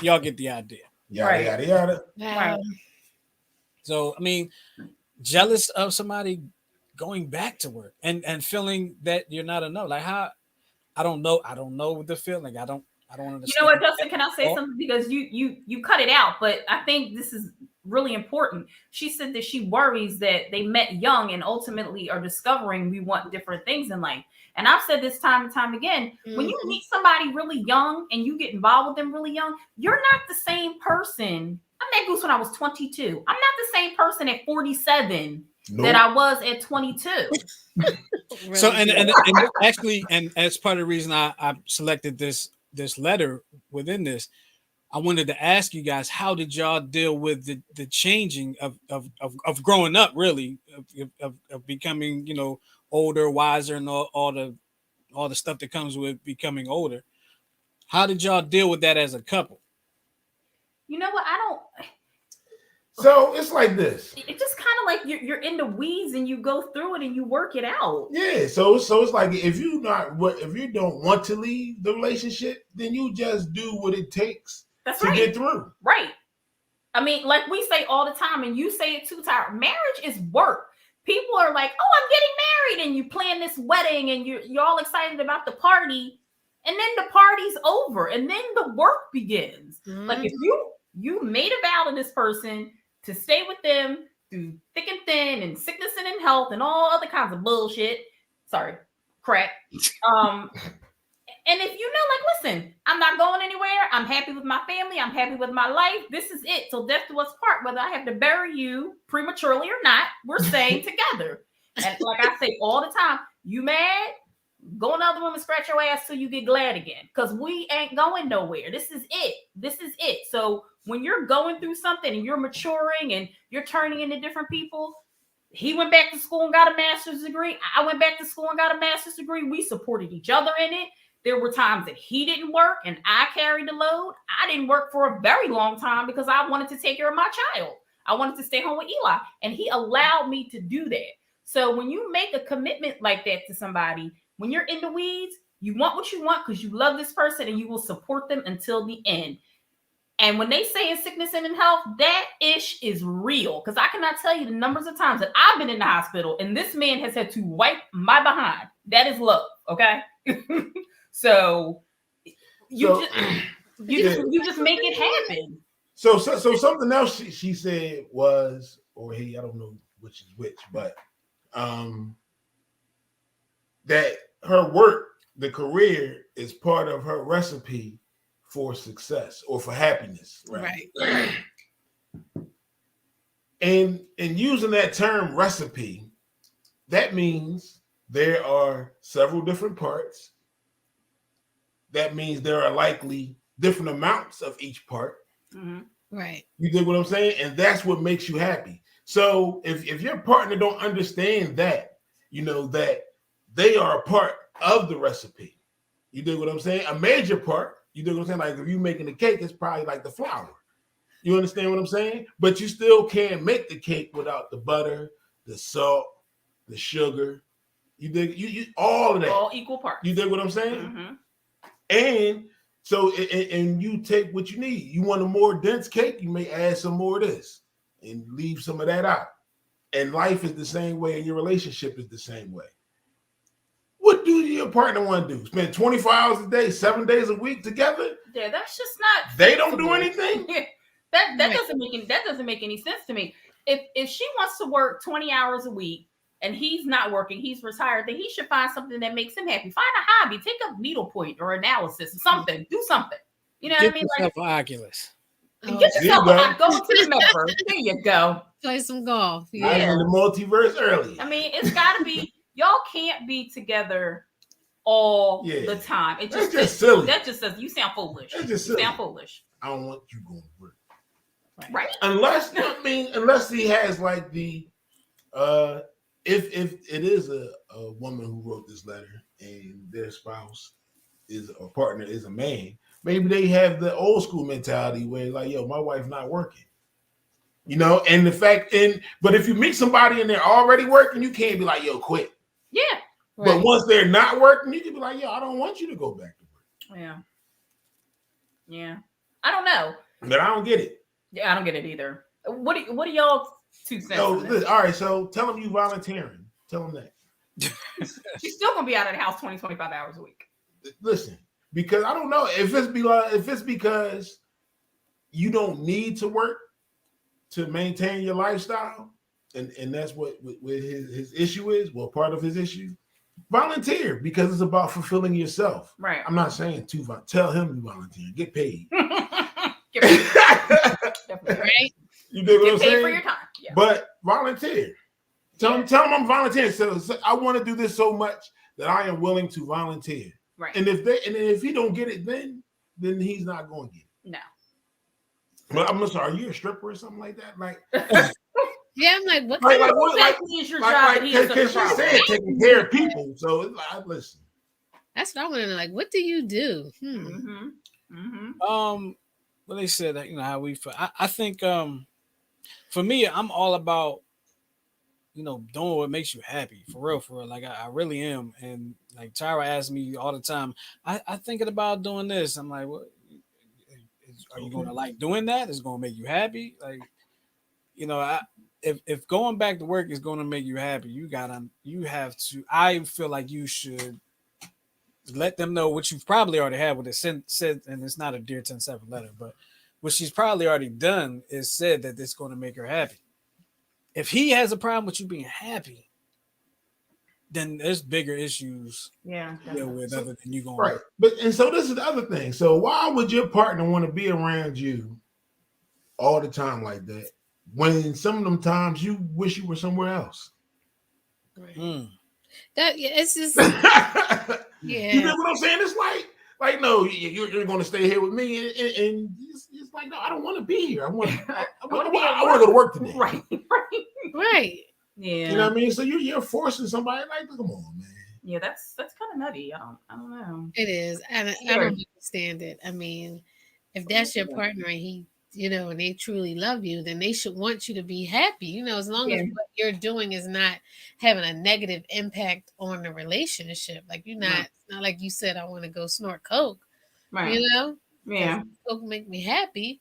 Speaker 1: Y'all get the idea.
Speaker 2: Yada yada.
Speaker 3: Wow.
Speaker 1: So I mean, jealous of somebody going back to work and feeling that you're not enough. Like how I don't know the feeling. I don't understand.
Speaker 4: You know what, Justin? Can I say something? Because you cut it out, but I think this is really important. She said that she worries that they met young and ultimately are discovering we want different things in life. And I've said this time and time again, when you meet somebody really young and you get involved with them really young, you're not the same person. I met Goose when I was 22. I'm not the same person at 47 that I was at 22.
Speaker 1: Really? So and actually, and as part of the reason I selected this letter within this, I wanted to ask you guys, how did y'all deal with the changing of growing up, really, of becoming, you know, older, wiser, and all the stuff that comes with becoming older? How did y'all deal with that as a couple?
Speaker 4: You know what?
Speaker 2: So it's like this.
Speaker 4: It's just kind of like you're in the weeds and you go through it and you work it out.
Speaker 2: Yeah. So it's like if you don't want to leave the relationship, then you just do what it takes to get through.
Speaker 4: Right. I mean, like we say all the time, and you say it too, Tyra, marriage is work. People are like, oh, I'm getting married, and you plan this wedding and you're all excited about the party, and then the party's over, and then the work begins. Like if you made a vow to this person to stay with them through thick and thin and sickness and in health and all other kinds of bullshit. Sorry, crap. And if you know, like, listen, I'm not going anywhere. I'm happy with my family. I'm happy with my life. This is it. Till death do us part. Whether I have to bury you prematurely or not, we're staying together. And like I say all the time, you mad? Go in the other room and scratch your ass till you get glad again. Because we ain't going nowhere. This is it. This is it. So when you're going through something and you're maturing and you're turning into different people, he went back to school and got a master's degree. I went back to school and got a master's degree. We supported each other in it. There were times that he didn't work and I carried the load. I didn't work for a very long time because I wanted to take care of my child. I wanted to stay home with Eli, and he allowed me to do that. So when you make a commitment like that to somebody, when you're in the weeds, you want what you want because you love this person and you will support them until the end. And when they say in sickness and in health, that ish is real. Because I cannot tell you the numbers of times that I've been in the hospital and this man has had to wipe my behind. That is love, okay? So you just make it happen.
Speaker 2: So something else she said was, or hey, I don't know which is which, but that her work, the career, is part of her recipe for success or for happiness, right? And using that term recipe, that means there are several different parts. That means there are likely different amounts of each part.
Speaker 3: Mm-hmm. Right.
Speaker 2: You dig what I'm saying? And that's what makes you happy. So if your partner don't understand that, you know, that they are a part of the recipe. You dig what I'm saying? A major part. You dig what I'm saying? Like if you're making the cake, it's probably like the flour. You understand what I'm saying? But you still can't make the cake without the butter, the salt, the sugar. You dig? You all of that.
Speaker 4: All equal parts.
Speaker 2: You dig what I'm saying?
Speaker 4: Mm-hmm.
Speaker 2: And so, and you take what you need. You want a more dense cake, you may add some more of this and leave some of that out. And life is the same way, and your relationship is the same way. What do your partner want to do? Spend 24 hours a day, 7 days a week together?
Speaker 4: Yeah, that's just not.
Speaker 2: They don't do anything.
Speaker 4: Yeah, that doesn't make any sense to me. If she wants to work 20 hours a week and he's not working, he's retired, then he should find something that makes him happy. Find a hobby, take up needlepoint or analysis, something, do something. You know what I mean?
Speaker 1: Get yourself Oculus.
Speaker 4: Get yourself go to the metaverse. There you go.
Speaker 3: Play some golf.
Speaker 2: Yeah. I was in the multiverse early.
Speaker 4: I mean, it's got to be, y'all can't be together all the time. It just
Speaker 2: silly.
Speaker 4: That just says you sound foolish.
Speaker 2: That's just
Speaker 4: silly.
Speaker 2: You
Speaker 4: sound foolish.
Speaker 2: I don't want you going to work.
Speaker 4: Right.
Speaker 2: Unless he has like the if it is a woman who wrote this letter and their spouse is a partner is a man, maybe they have the old school mentality where like, yo, my wife not working. You know, and the fact but if you meet somebody and they're already working, you can't be like, yo, quit.
Speaker 4: Yeah.
Speaker 2: Right. But once they're not working, you can be like, yo, I don't want you to go back to work.
Speaker 4: Yeah. I don't know.
Speaker 2: But I don't get it.
Speaker 4: Yeah, I don't get it either. What are y'all 2 cents?
Speaker 2: No, listen, all right. So tell them you volunteering. Tell them that.
Speaker 4: She's still gonna be out of the house 20, 25 hours a week.
Speaker 2: Listen, because I don't know if it's because you don't need to work to maintain your lifestyle, and that's what his issue is. Well, part of his issue. Volunteer because it's about fulfilling yourself.
Speaker 4: Right.
Speaker 2: I'm not saying tell him you volunteer. Get paid.
Speaker 4: Get paid.
Speaker 3: Right.
Speaker 2: You dig what I'm saying?
Speaker 4: For your time. Yeah.
Speaker 2: But volunteer. Tell him I'm volunteering. So I want to do this so much that I am willing to volunteer.
Speaker 4: Right.
Speaker 2: And if he don't get it, then he's not going to get it.
Speaker 4: No.
Speaker 2: But I'm sorry. Are you a stripper or something like that? Like.
Speaker 3: Yeah, I'm like, what
Speaker 4: is your job?
Speaker 2: Because she said taking care of people. So it's like, listen.
Speaker 3: That's what I want to know. Like, what do you do?
Speaker 1: Well, they said that, how we feel. I think for me, I'm all about doing what makes you happy, for real. Like I really am. And like Tyra asks me all the time, I thinking about doing this. I'm like, what? Are you going to like doing that? It's going to make you happy? Like, if going back to work is going to make you happy, I feel like you should let them know what you've probably already had with it said, and it's not a Dear 10-7 letter, but what she's probably already done is said that it's going to make her happy. If he has a problem with you being happy, then there's bigger issues to deal with other than you going
Speaker 2: right. And so this is the other thing. So why would your partner want to be around you all the time like that? When some of them times you wish you were somewhere else.
Speaker 3: Right. It's just
Speaker 2: You know what I'm saying? It's like no, you're going to stay here with me, and it's like no, I don't want to be here. I want to go to work today.
Speaker 3: Right.
Speaker 4: Yeah.
Speaker 2: You know what I mean? So you're forcing somebody like, come on, man.
Speaker 4: Yeah, that's kind of nutty. I don't know.
Speaker 3: It is. I don't understand it. I mean, if that's your partner and he, and they truly love you, then they should want you to be happy. As long as what you're doing is not having a negative impact on the relationship. Like you're not, it's not like you said, I want to go snort coke.
Speaker 4: Right.
Speaker 3: Yeah. Coke make me happy.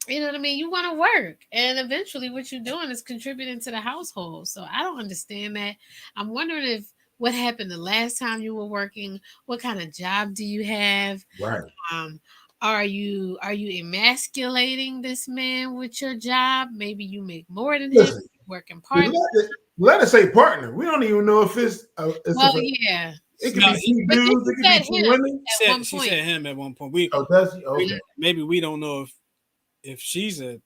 Speaker 3: You know what I mean? You want to work, and eventually what you're doing is contributing to the household. So I don't understand that. I'm wondering if what happened the last time you were working, what kind of job do you have?
Speaker 2: Right.
Speaker 3: Are you emasculating this man with your job? Maybe you make more than him, working part.
Speaker 2: Let us say partner. We don't even know if it's
Speaker 3: yeah.
Speaker 2: It could be two dudes, it could be two women.
Speaker 1: She said him at one point.
Speaker 2: Does he? Okay.
Speaker 1: Maybe we don't know if she's a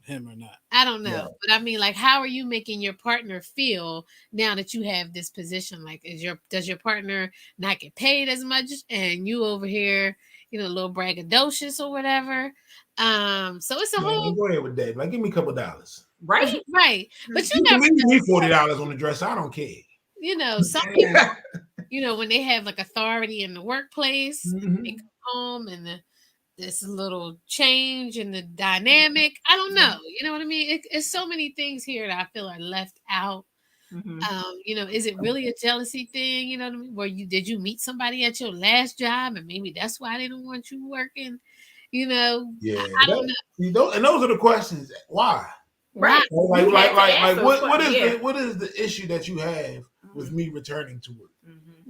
Speaker 1: him or not.
Speaker 3: I don't know. But I mean, like, how are you making your partner feel now that you have this position? Like, does your partner not get paid as much and you over here, a little braggadocious or whatever? So it's a whole.
Speaker 2: Go ahead with that. Like, give me a couple $.
Speaker 3: Right. But
Speaker 2: you never need $40 on the dress. I don't care.
Speaker 3: Some people, when they have like authority in the workplace, they come home and this little change in the dynamic. I don't know. You know what I mean? It's so many things here that I feel are left out. Is it really a jealousy thing? You know what I mean? Where did you meet somebody at your last job and maybe that's why they don't want you working?
Speaker 2: Yeah,
Speaker 3: I don't know.
Speaker 2: And those are the questions. Why?
Speaker 3: Right.
Speaker 2: Like what is the issue that you have with me returning to work?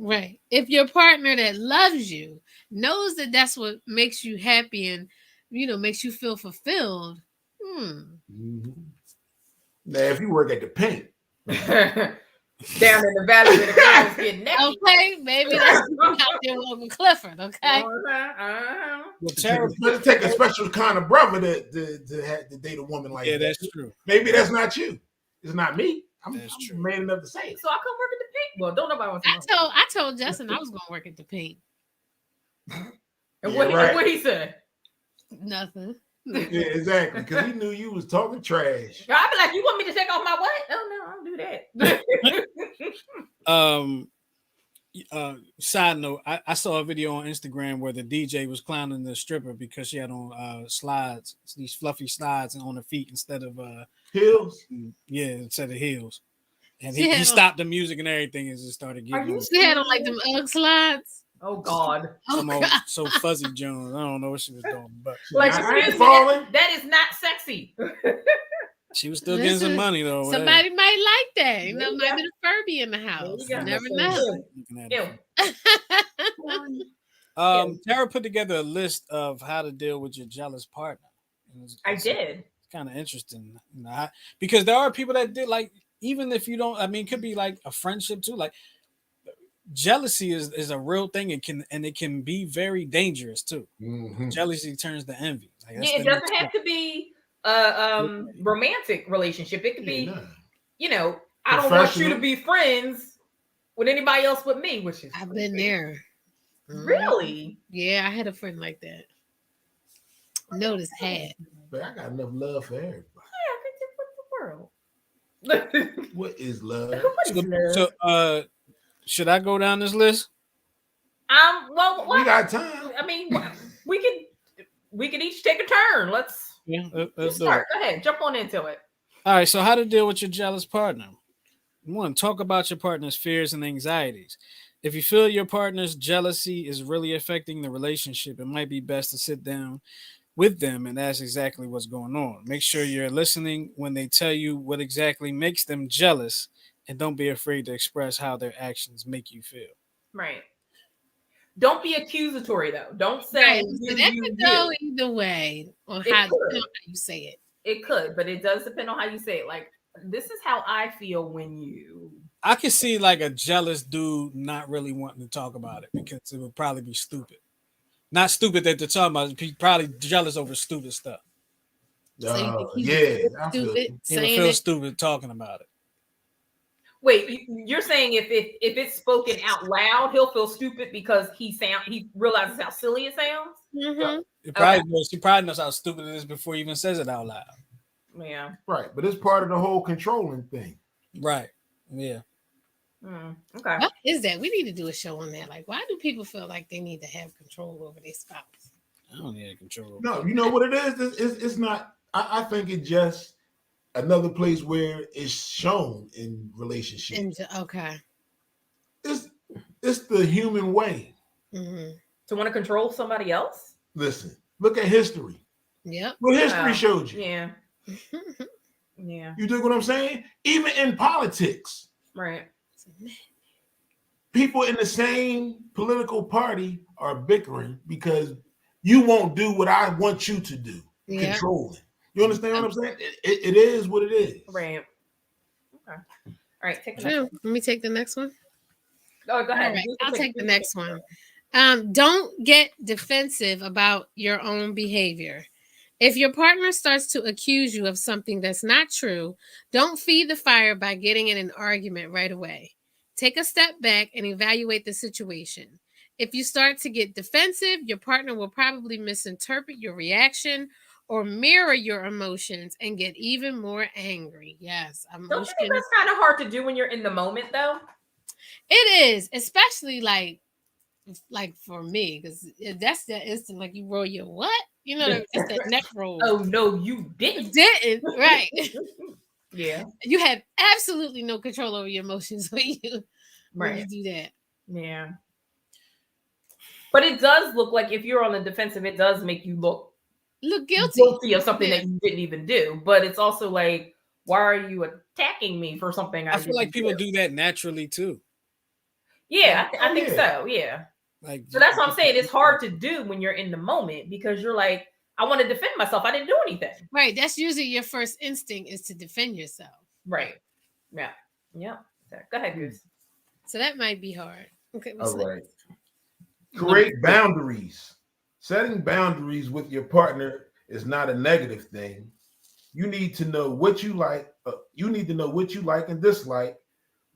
Speaker 3: Right. If your partner that loves you knows that that's what makes you happy and makes you feel fulfilled.
Speaker 2: Now, if you work at the paint
Speaker 4: down in the valley where the girls get naked,
Speaker 3: okay, maybe that's out there with Clifford. Okay.
Speaker 2: Well, take a special kind of brother to date a woman like that.
Speaker 1: Yeah, that's true.
Speaker 2: Maybe that's not you. It's not me. I'm man enough to say it.
Speaker 4: So I come work at the paint. Well, don't nobody want to know.
Speaker 3: I told Justin I was going to work at the paint.
Speaker 4: And what he said?
Speaker 3: Nothing.
Speaker 2: Yeah, exactly. Because he knew you was talking trash.
Speaker 4: I'd be like, you want me to take off my what? Oh no, I don't do
Speaker 1: that. Side note, I saw a video on Instagram where the DJ was clowning the stripper because she had on slides, these fluffy slides on her feet instead of
Speaker 2: heels.
Speaker 1: Yeah, instead of heels. And he stopped the music and everything and just started getting.
Speaker 3: She had on like them Ugg slides.
Speaker 4: Oh God.
Speaker 1: So Fuzzy Jones. I don't know what she was doing, but
Speaker 4: Like,
Speaker 2: I ain't
Speaker 4: excuse me,
Speaker 2: falling.
Speaker 4: that is not sexy.
Speaker 1: she was still getting some money though.
Speaker 3: Somebody might like that. You know,
Speaker 4: Yeah.
Speaker 3: might be the Furby in the house. You never know.
Speaker 1: Tara put together a list of how to deal with your jealous partner.
Speaker 4: I did.
Speaker 1: It's kind of interesting, you know, because there are people that did like, even if you don't, I mean, it could be like a friendship too. Like jealousy is a real thing. It can be very dangerous too.
Speaker 2: Mm-hmm.
Speaker 1: Jealousy turns to envy. Like,
Speaker 4: It doesn't have to be romantic relationship. It could be, you know, I don't want you to be friends with anybody else but me, which is
Speaker 3: I've been there.
Speaker 4: Really?
Speaker 3: Yeah, I had a friend like that. Notice had.
Speaker 2: But I got enough love for everybody.
Speaker 4: Yeah, I think that's the world.
Speaker 2: What is love?
Speaker 1: So, should I go down this list?
Speaker 4: Well,
Speaker 2: we got time.
Speaker 4: I mean, we can each take a turn. Let's start. Go ahead, jump on into it.
Speaker 1: All right. So, how to deal with your jealous partner? 1, talk about your partner's fears and anxieties. If you feel your partner's jealousy is really affecting the relationship, it might be best to sit down with them and ask exactly what's going on. Make sure you're listening when they tell you what exactly makes them jealous, and don't be afraid to express how their actions make you feel.
Speaker 4: Right. Don't be accusatory though. Don't say
Speaker 3: that could go either way on how you say it.
Speaker 4: It could, but it does depend on how you say it. Like, this is how I feel when you.
Speaker 1: I could see like a jealous dude not really wanting to talk about it because it would probably be stupid. Not stupid that they're talking about. He's probably jealous over stupid stuff.
Speaker 3: So
Speaker 1: I feel stupid talking about it.
Speaker 4: Wait, you're saying if it's spoken out loud, he'll feel stupid because he realizes how silly it sounds?
Speaker 3: Mm-hmm.
Speaker 1: He probably knows how stupid it is before he even says it out loud.
Speaker 4: Yeah.
Speaker 2: Right, but it's part of the whole controlling thing.
Speaker 1: Right. Yeah.
Speaker 4: Okay.
Speaker 3: What is that? We need to do a show on that. Like, why do people feel like they need to have control over their spouse?
Speaker 1: I don't need control.
Speaker 2: No, you know what it is? It's not. I think it's just another place where it's shown in relationships.
Speaker 3: Okay.
Speaker 2: It's the human way.
Speaker 3: Mm-hmm.
Speaker 4: To want to control somebody else?
Speaker 2: Listen, look at history.
Speaker 3: Yep.
Speaker 2: What history showed you.
Speaker 4: Yeah. Yeah.
Speaker 2: You dig what I'm saying? Even in politics.
Speaker 4: Right.
Speaker 2: People in the same political party are bickering because you won't do what I want you to do. Yeah. Controlling. You understand what I'm saying? It is what it is.
Speaker 4: Right. Okay. All right. Take the
Speaker 3: next one. Let me take the next one.
Speaker 4: Oh, go ahead.
Speaker 3: Right, I'll take the next one. Don't get defensive about your own behavior. If your partner starts to accuse you of something that's not true, don't feed the fire by getting in an argument right away. Take a step back and evaluate the situation. If you start to get defensive, your partner will probably misinterpret your reaction or mirror your emotions and get even more angry. Yes.
Speaker 4: Don't you think that's kind of hard to do when you're in the moment, though?
Speaker 3: It is, especially like for me, because that's the instant, like you roll your what? You know, that's that neck roll.
Speaker 4: Oh, no, you didn't.
Speaker 3: Right.
Speaker 4: Yeah.
Speaker 3: You have absolutely no control over your emotions when you do that.
Speaker 4: Yeah. But it does look like if you're on the defensive, it does make you look guilty of something that you didn't even do. But it's also like, why are you attacking me for something I
Speaker 1: feel like people do that naturally too.
Speaker 4: Yeah, I think so. Yeah.
Speaker 1: Like,
Speaker 4: so that's what I'm saying. It's hard to do when you're in the moment because you're like, I want to defend myself. I didn't do anything.
Speaker 3: Right. That's usually your first instinct is to defend yourself.
Speaker 4: Right. Yeah. Yeah. Go ahead, Goose.
Speaker 3: So that might be hard. Okay.
Speaker 2: All right. Create boundaries. Setting boundaries with your partner is not a negative thing. You need to know what you like. You need to know what you like and dislike,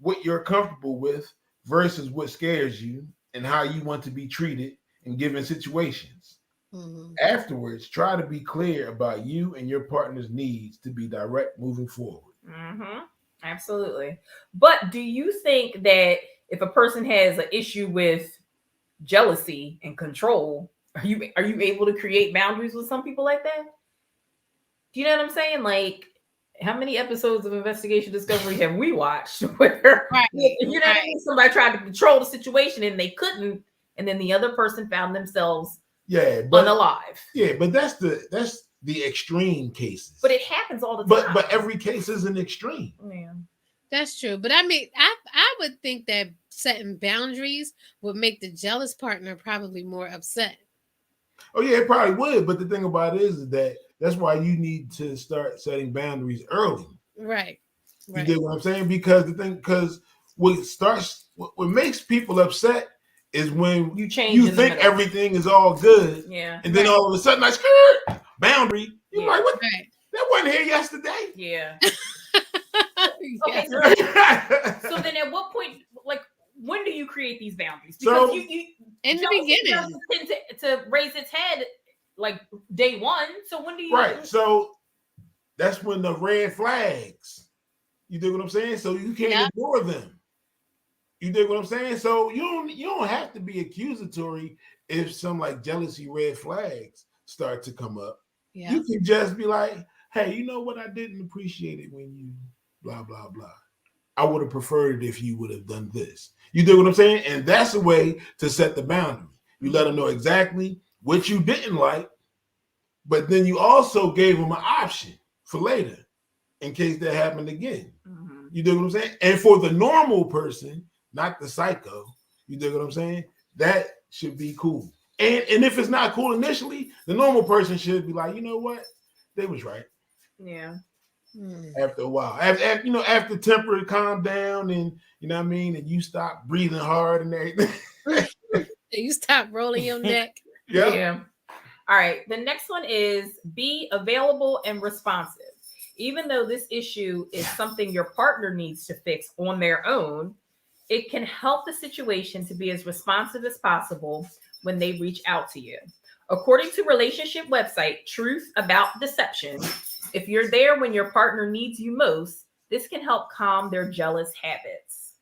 Speaker 2: what you're comfortable with versus what scares you, and how you want to be treated in given situations. Mm-hmm. Afterwards, try to be clear about you and your partner's needs to be direct moving forward.
Speaker 4: Mm-hmm. Absolutely. But do you think that if a person has an issue with jealousy and control, are you able to create boundaries with some people like that? Do you know what I'm saying? Like, how many episodes of Investigation Discovery have we watched where you know what I mean? Somebody tried to control the situation and they couldn't and then the other person found themselves
Speaker 2: but
Speaker 4: unalive.
Speaker 2: Yeah, but that's the extreme cases.
Speaker 4: But it happens all the time.
Speaker 2: But every case is an extreme.
Speaker 4: Yeah.
Speaker 3: That's true. But I mean, I would think that setting boundaries would make the jealous partner probably more upset.
Speaker 2: Oh yeah, it probably would. But the thing about it is that that's why you need to start setting boundaries early.
Speaker 3: Right.
Speaker 2: You get what I'm saying? Because what makes people upset is when you think everything is all good.
Speaker 4: Yeah.
Speaker 2: And then all of a sudden, skirt boundary. You're like, what?
Speaker 3: Right.
Speaker 2: That wasn't here yesterday.
Speaker 4: Yeah.
Speaker 3: Okay.
Speaker 4: So then at what point, like, when do you create these boundaries? Because you
Speaker 3: in the beginning
Speaker 4: tend to raise its head like day one. So when do you
Speaker 2: So that's when the red flags. You dig what I'm saying? So you can't ignore them. You dig what I'm saying? So you don't have to be accusatory if some like jealousy red flags start to come up. Yeah. You can just be like, hey, you know what? I didn't appreciate it when you blah, blah, blah. I would have preferred it if you would have done this. You dig what I'm saying? And that's a way to set the boundary. You let them know exactly what you didn't like, but then you also gave them an option for later in case that happened again. Mm-hmm. You dig what I'm saying? And for the normal person, not the psycho, you dig what I'm saying? That should be cool. And if it's not cool initially, the normal person should be like, you know what? They was right.
Speaker 4: Yeah.
Speaker 2: After a while, after temper calm down, and you know what I mean, and you stop breathing hard and everything.
Speaker 3: You stop rolling your neck.
Speaker 4: Yeah. All right. The next one is be available and responsive. Even though this issue is something your partner needs to fix on their own, it can help the situation to be as responsive as possible when they reach out to you. According to relationship website Truth About Deception, if you're there when your partner needs you most, this can help calm their jealous habits.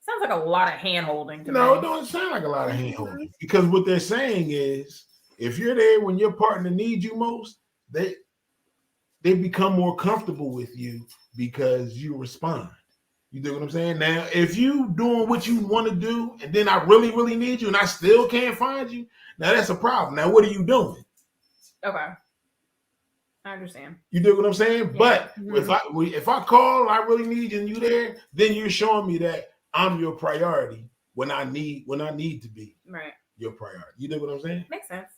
Speaker 4: Sounds like a lot of hand-holding to me.
Speaker 2: No, it don't sound like a lot of hand-holding. Because what they're saying is, if you're there when your partner needs you most, they become more comfortable with you because you respond. You do what I'm saying? Now, if you doing what you want to do, and then I really, really need you, and I still can't find you, now that's a problem. Now, what are you doing?
Speaker 4: Okay. I understand.
Speaker 2: You do what I'm saying? Yeah. But if I call and I really need you and you there, then you're showing me that I'm your priority when I need to be your priority. You do what I'm saying?
Speaker 4: Makes sense.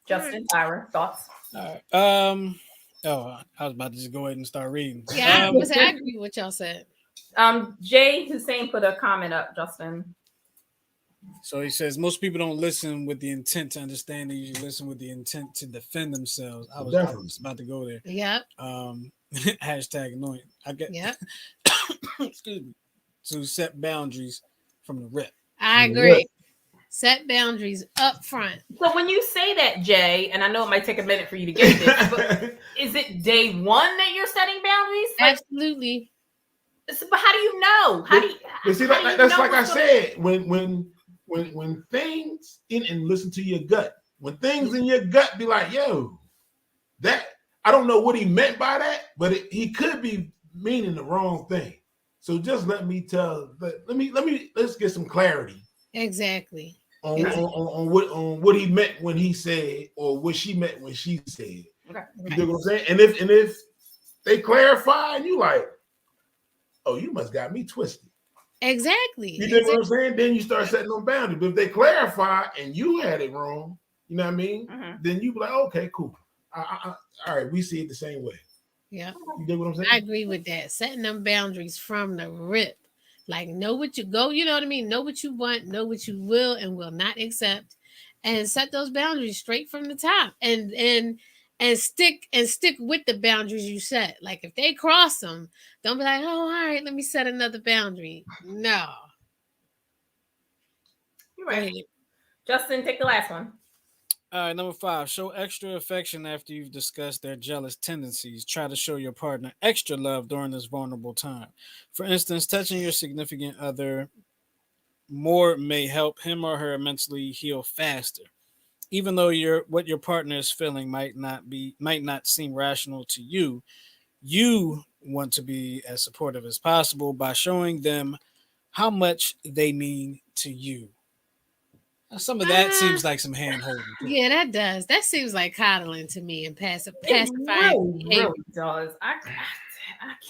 Speaker 4: Justin, Tyra, thoughts?
Speaker 1: All right. I was about to just go ahead and start reading.
Speaker 3: Yeah, I agree with what y'all said.
Speaker 4: Jay Hussein put a comment up, Justin.
Speaker 1: So he says most people don't listen with the intent to understand. They usually listen with the intent to defend themselves. I was about to go there.
Speaker 3: Yeah.
Speaker 1: Hashtag annoying. I get.
Speaker 3: Yeah.
Speaker 1: Excuse me. To set boundaries from the rip.
Speaker 3: I agree. Set boundaries up front.
Speaker 4: So when you say that, Jay, and I know it might take a minute for you to get this, but is it day one that you're setting boundaries?
Speaker 3: Absolutely.
Speaker 4: But how do you know?
Speaker 2: That's like I said, when things and listen to your gut. When things in your gut be like, yo, that I don't know what he meant by that, but he could be meaning the wrong thing. So just let's get some clarity.
Speaker 3: Exactly.
Speaker 2: On what he meant when he said, or what she meant when she said.
Speaker 4: Okay.
Speaker 2: You know what I'm saying? And if they clarify and you like, oh, you must got me twisted.
Speaker 3: Exactly.
Speaker 2: You know what I'm saying? Then you start setting them boundaries. But if they clarify and you had it wrong, you know what I mean? Mm-hmm. Then you be like, okay, cool. All right, we see it the same way.
Speaker 3: Yeah.
Speaker 2: You get what I'm saying?
Speaker 3: I agree with that. Setting them boundaries from the rip. Like, know what you go, you know what I mean? Know what you want, know what you will and will not accept, and set those boundaries straight from the top. And stick with the boundaries you set. Like, if they cross them, don't be like, oh, all right, let me set another boundary. No.
Speaker 4: You're right. Justin, take the last one.
Speaker 1: All right, number 5, show extra affection after you've discussed their jealous tendencies. Try to show your partner extra love during this vulnerable time. For instance, touching your significant other more may help him or her mentally heal faster. Even though what your partner is feeling might not seem rational to you, you want to be as supportive as possible by showing them how much they mean to you. Some of that seems like some hand holding.
Speaker 3: Yeah, that does. That seems like coddling to me and pacifying.
Speaker 4: It really does. I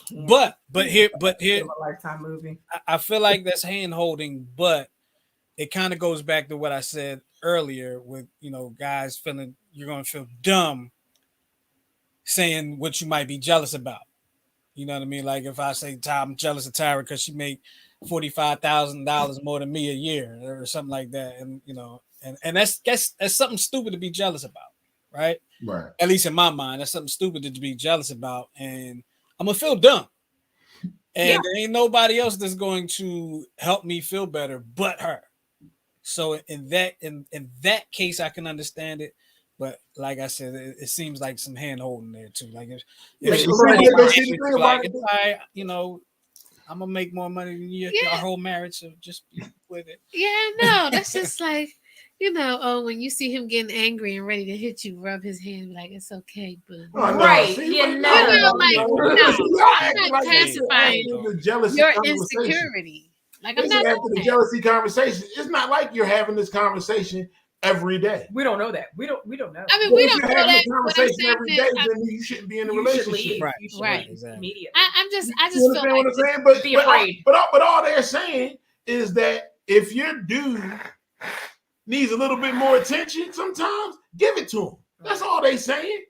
Speaker 4: can't.
Speaker 1: But here,
Speaker 4: a Lifetime movie.
Speaker 1: I feel like that's hand holding, but it kind of goes back to what I said earlier with, guys feeling you're going to feel dumb saying what you might be jealous about. You know what I mean? Like if I say, I'm jealous of Tyra because she make $45,000 more than me a year or something like that. And, and that's something stupid to be jealous about. Right.
Speaker 2: Right.
Speaker 1: At least in my mind, that's something stupid to be jealous about. And I'm going to feel dumb. And there ain't nobody else that's going to help me feel better but her. So in that case, I can understand it. But like I said, it seems like some hand holding there too. Like I'm gonna make more money than you. Our whole marriage, so just be with it.
Speaker 3: Yeah, no, that's just like, when you see him getting angry and ready to hit you, rub his hand, like it's okay, boo.
Speaker 4: Right?
Speaker 3: I'm not pacifying your insecurity. Like I'm not
Speaker 2: after the jealousy conversation. It's not like you're having this conversation every day.
Speaker 4: We don't know that. We don't know.
Speaker 3: I mean, we don't know that.
Speaker 2: Conversation every day, then you shouldn't be in a relationship.
Speaker 3: Right.
Speaker 2: Exactly.
Speaker 4: Immediately.
Speaker 3: I just
Speaker 2: feel
Speaker 3: like
Speaker 2: what I'm saying? Be afraid. But all they're saying is that if your dude needs a little bit more attention, sometimes give it to him. That's all they saying.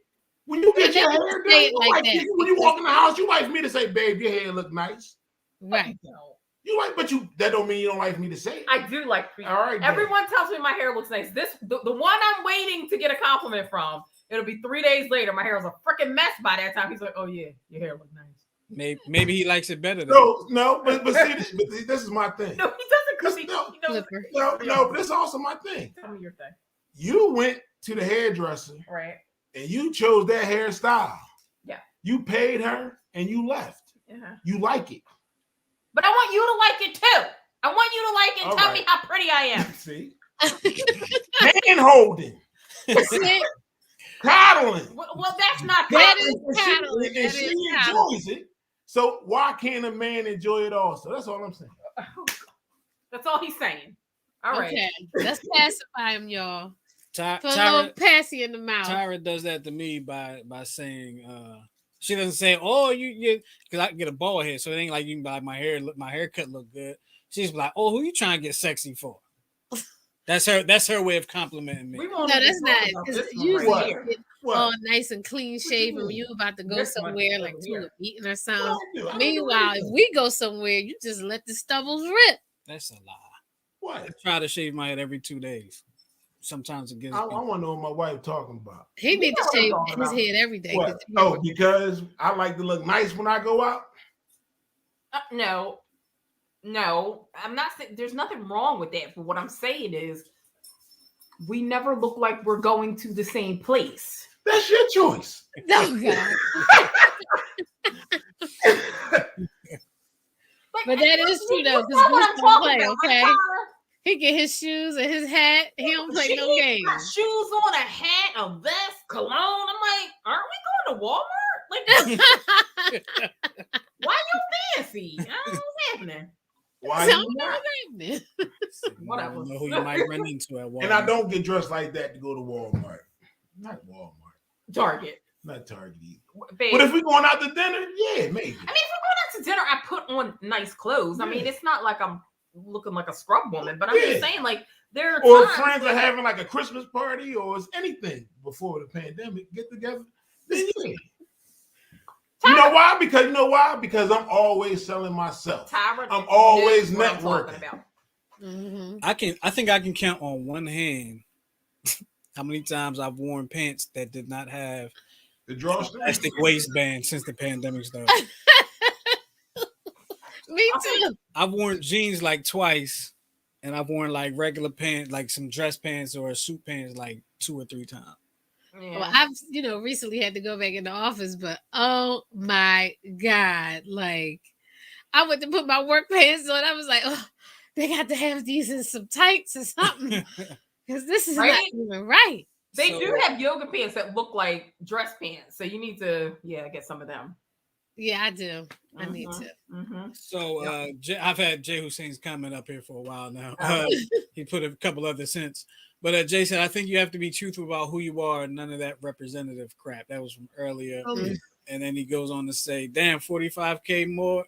Speaker 2: When you get your hair done, when you walk in the house, you like me to say, "Babe, your hair look nice."
Speaker 3: Right.
Speaker 2: You like, but that don't mean you don't like me to say it.
Speaker 4: I do like.
Speaker 2: All right.
Speaker 4: Everyone tells me my hair looks nice. The one I'm waiting to get a compliment from, it'll be 3 days later. My hair was a freaking mess by that time. He's like, "Oh yeah, your hair looks nice."
Speaker 1: Maybe he likes it better.
Speaker 2: No, but see, this is my thing.
Speaker 4: No, he doesn't.
Speaker 2: No, but this is also my thing.
Speaker 4: Tell me your thing.
Speaker 2: You went to the hairdresser,
Speaker 4: right?
Speaker 2: And you chose that hairstyle.
Speaker 4: Yeah.
Speaker 2: You paid her and you left.
Speaker 4: Yeah.
Speaker 2: You like it.
Speaker 4: But I want you to like it too. I want you to like it and tell me how pretty I am.
Speaker 2: See? Hand holding. Coddling.
Speaker 4: Well, that's not
Speaker 3: coddling.
Speaker 2: And she enjoys it. So why can't a man enjoy it also? That's all I'm saying.
Speaker 4: That's all he's saying. All right.
Speaker 3: Okay. Let's pacify him, y'all. Put a little passy in the mouth.
Speaker 1: Tyra does that to me by saying, she doesn't say, "Oh, you," because I get a bald head, so it ain't like you can be like my haircut look good. She's like, "Oh, who you trying to get sexy for?" That's her way of complimenting me.
Speaker 3: No, that's not. Usually all nice and clean shaven when you about to go somewhere like to a meeting or something. Meanwhile, if we go somewhere, you just let the stubbles rip.
Speaker 1: That's a lie.
Speaker 2: What?
Speaker 1: I try to shave my head every 2 days. Sometimes it gets.
Speaker 2: I want to know what my wife talking about.
Speaker 3: He needs to shave his head every day.
Speaker 2: Oh, because I like to look nice when I go out?
Speaker 4: No, I'm not saying there's nothing wrong with that. But what I'm saying is, we never look like we're going to the same place.
Speaker 2: That's your choice.
Speaker 3: No, God. But that is true though, because Bruce don't play, okay? He get his shoes and his hat. He don't play no games.
Speaker 4: Shoes on, a hat, a vest, cologne. I'm like, aren't we going to Walmart? Like, why you fancy? I don't know what's happening.
Speaker 2: Why
Speaker 3: you not happening?
Speaker 1: Whatever. I know who you might run into at Walmart.
Speaker 2: And I don't get dressed like that to go to Walmart. Not Walmart.
Speaker 4: Target.
Speaker 2: Not Target either.
Speaker 4: Babe.
Speaker 2: But if we're going out to dinner, yeah, maybe.
Speaker 4: I mean, if we're going out to dinner, I put on nice clothes. I mean, it's not like I'm looking like a scrub woman, but I'm just saying, like, there are
Speaker 2: or friends are having like a Christmas party or it's anything before the pandemic get together. Then yeah. You know why? Because I'm always selling myself. I'm always networking.
Speaker 3: Mm-hmm.
Speaker 1: I think I can count on one hand how many times I've worn pants that did not have
Speaker 2: the drawstring
Speaker 1: plastic waistband since the pandemic started.
Speaker 3: Me too.
Speaker 1: I've worn jeans like twice, and I've worn like regular pants, like some dress pants or suit pants, like 2 or 3 times.
Speaker 3: Yeah. Well, I've recently had to go back in the office, but oh my God, like I went to put my work pants on. I was like, oh, they got to have these in some tights or something because this is not even right.
Speaker 4: They do have yoga pants that look like dress pants, so you need to get some of them.
Speaker 3: Yeah, I do. I need to.
Speaker 1: So I've had Jay Hussein's comment up here for a while now. He put a couple other cents. But Jay said, I think you have to be truthful about who you are and none of that representative crap. That was from earlier. And then he goes on to say, damn, 45K more.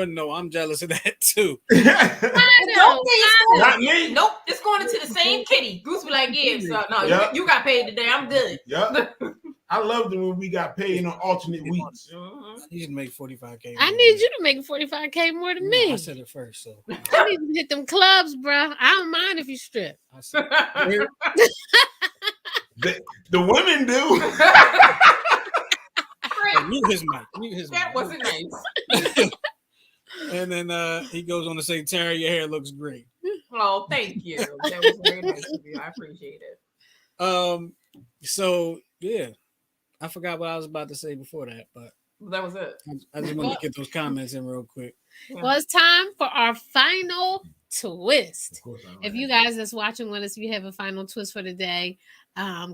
Speaker 1: No, I'm jealous of that too.
Speaker 2: Not me.
Speaker 4: Nope, it's going into the same kitty. Goose be like, yeah, so no, you got paid today. I'm good.
Speaker 2: Yep. I loved it when we got paid on alternate weeks.
Speaker 1: You should make 45K.
Speaker 3: I need you to make 45K more than me.
Speaker 1: I said it first, so
Speaker 3: I need to hit them clubs, bro. I don't mind if you strip.
Speaker 1: I said,
Speaker 2: the women do.
Speaker 1: Mute his mic.
Speaker 4: That wasn't nice.
Speaker 1: And then he goes on to say, Tara, your hair looks great.
Speaker 4: Oh, thank you. That was very nice of you. I appreciate it.
Speaker 1: So yeah, I forgot what I was about to say before that, but
Speaker 4: that was it.
Speaker 1: I just want to get those comments in real quick.
Speaker 3: Yeah. Well, it's time for our final twist. If you guys that's watching with us, if you have a final twist for the day,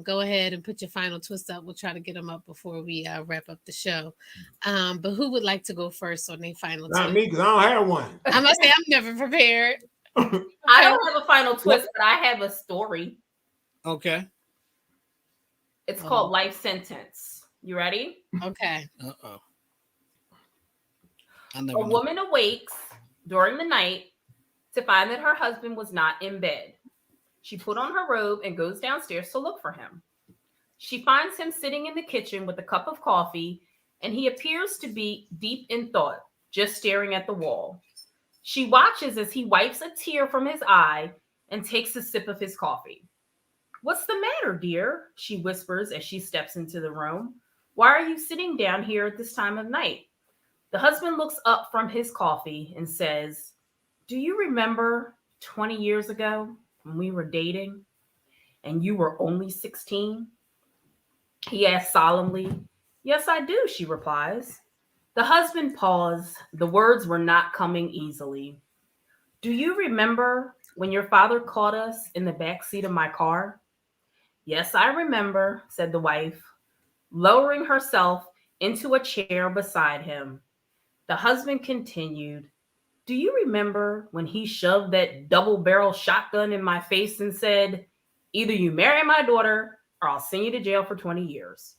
Speaker 3: go ahead and put your final twist up. We'll try to get them up before we wrap up the show. But who would like to go first on their final twist?
Speaker 2: Not me, because I don't have one.
Speaker 3: I must say I'm never prepared.
Speaker 4: I don't have a final twist, but I have a story.
Speaker 1: Okay.
Speaker 4: It's called Life Sentence. You ready?
Speaker 3: Okay.
Speaker 1: Uh-oh.
Speaker 4: A woman awakes during the night to find that her husband was not in bed. She put on her robe and goes downstairs to look for him. She finds him sitting in the kitchen with a cup of coffee, and he appears to be deep in thought, just staring at the wall. She watches as he wipes a tear from his eye and takes a sip of his coffee. "What's the matter, dear?" she whispers as she steps into the room. "Why are you sitting down here at this time of night?" The husband looks up from his coffee and says, "Do you remember 20 years ago when we were dating and you were only 16? He asks solemnly. "Yes, I do," she replies. The husband paused. The words were not coming easily. "Do you remember when your father caught us in the back seat of my car?" "Yes, I remember," said the wife, lowering herself into a chair beside him. The husband continued, "Do you remember when he shoved that double-barrel shotgun in my face and said, 'Either you marry my daughter or I'll send you to jail for 20 years.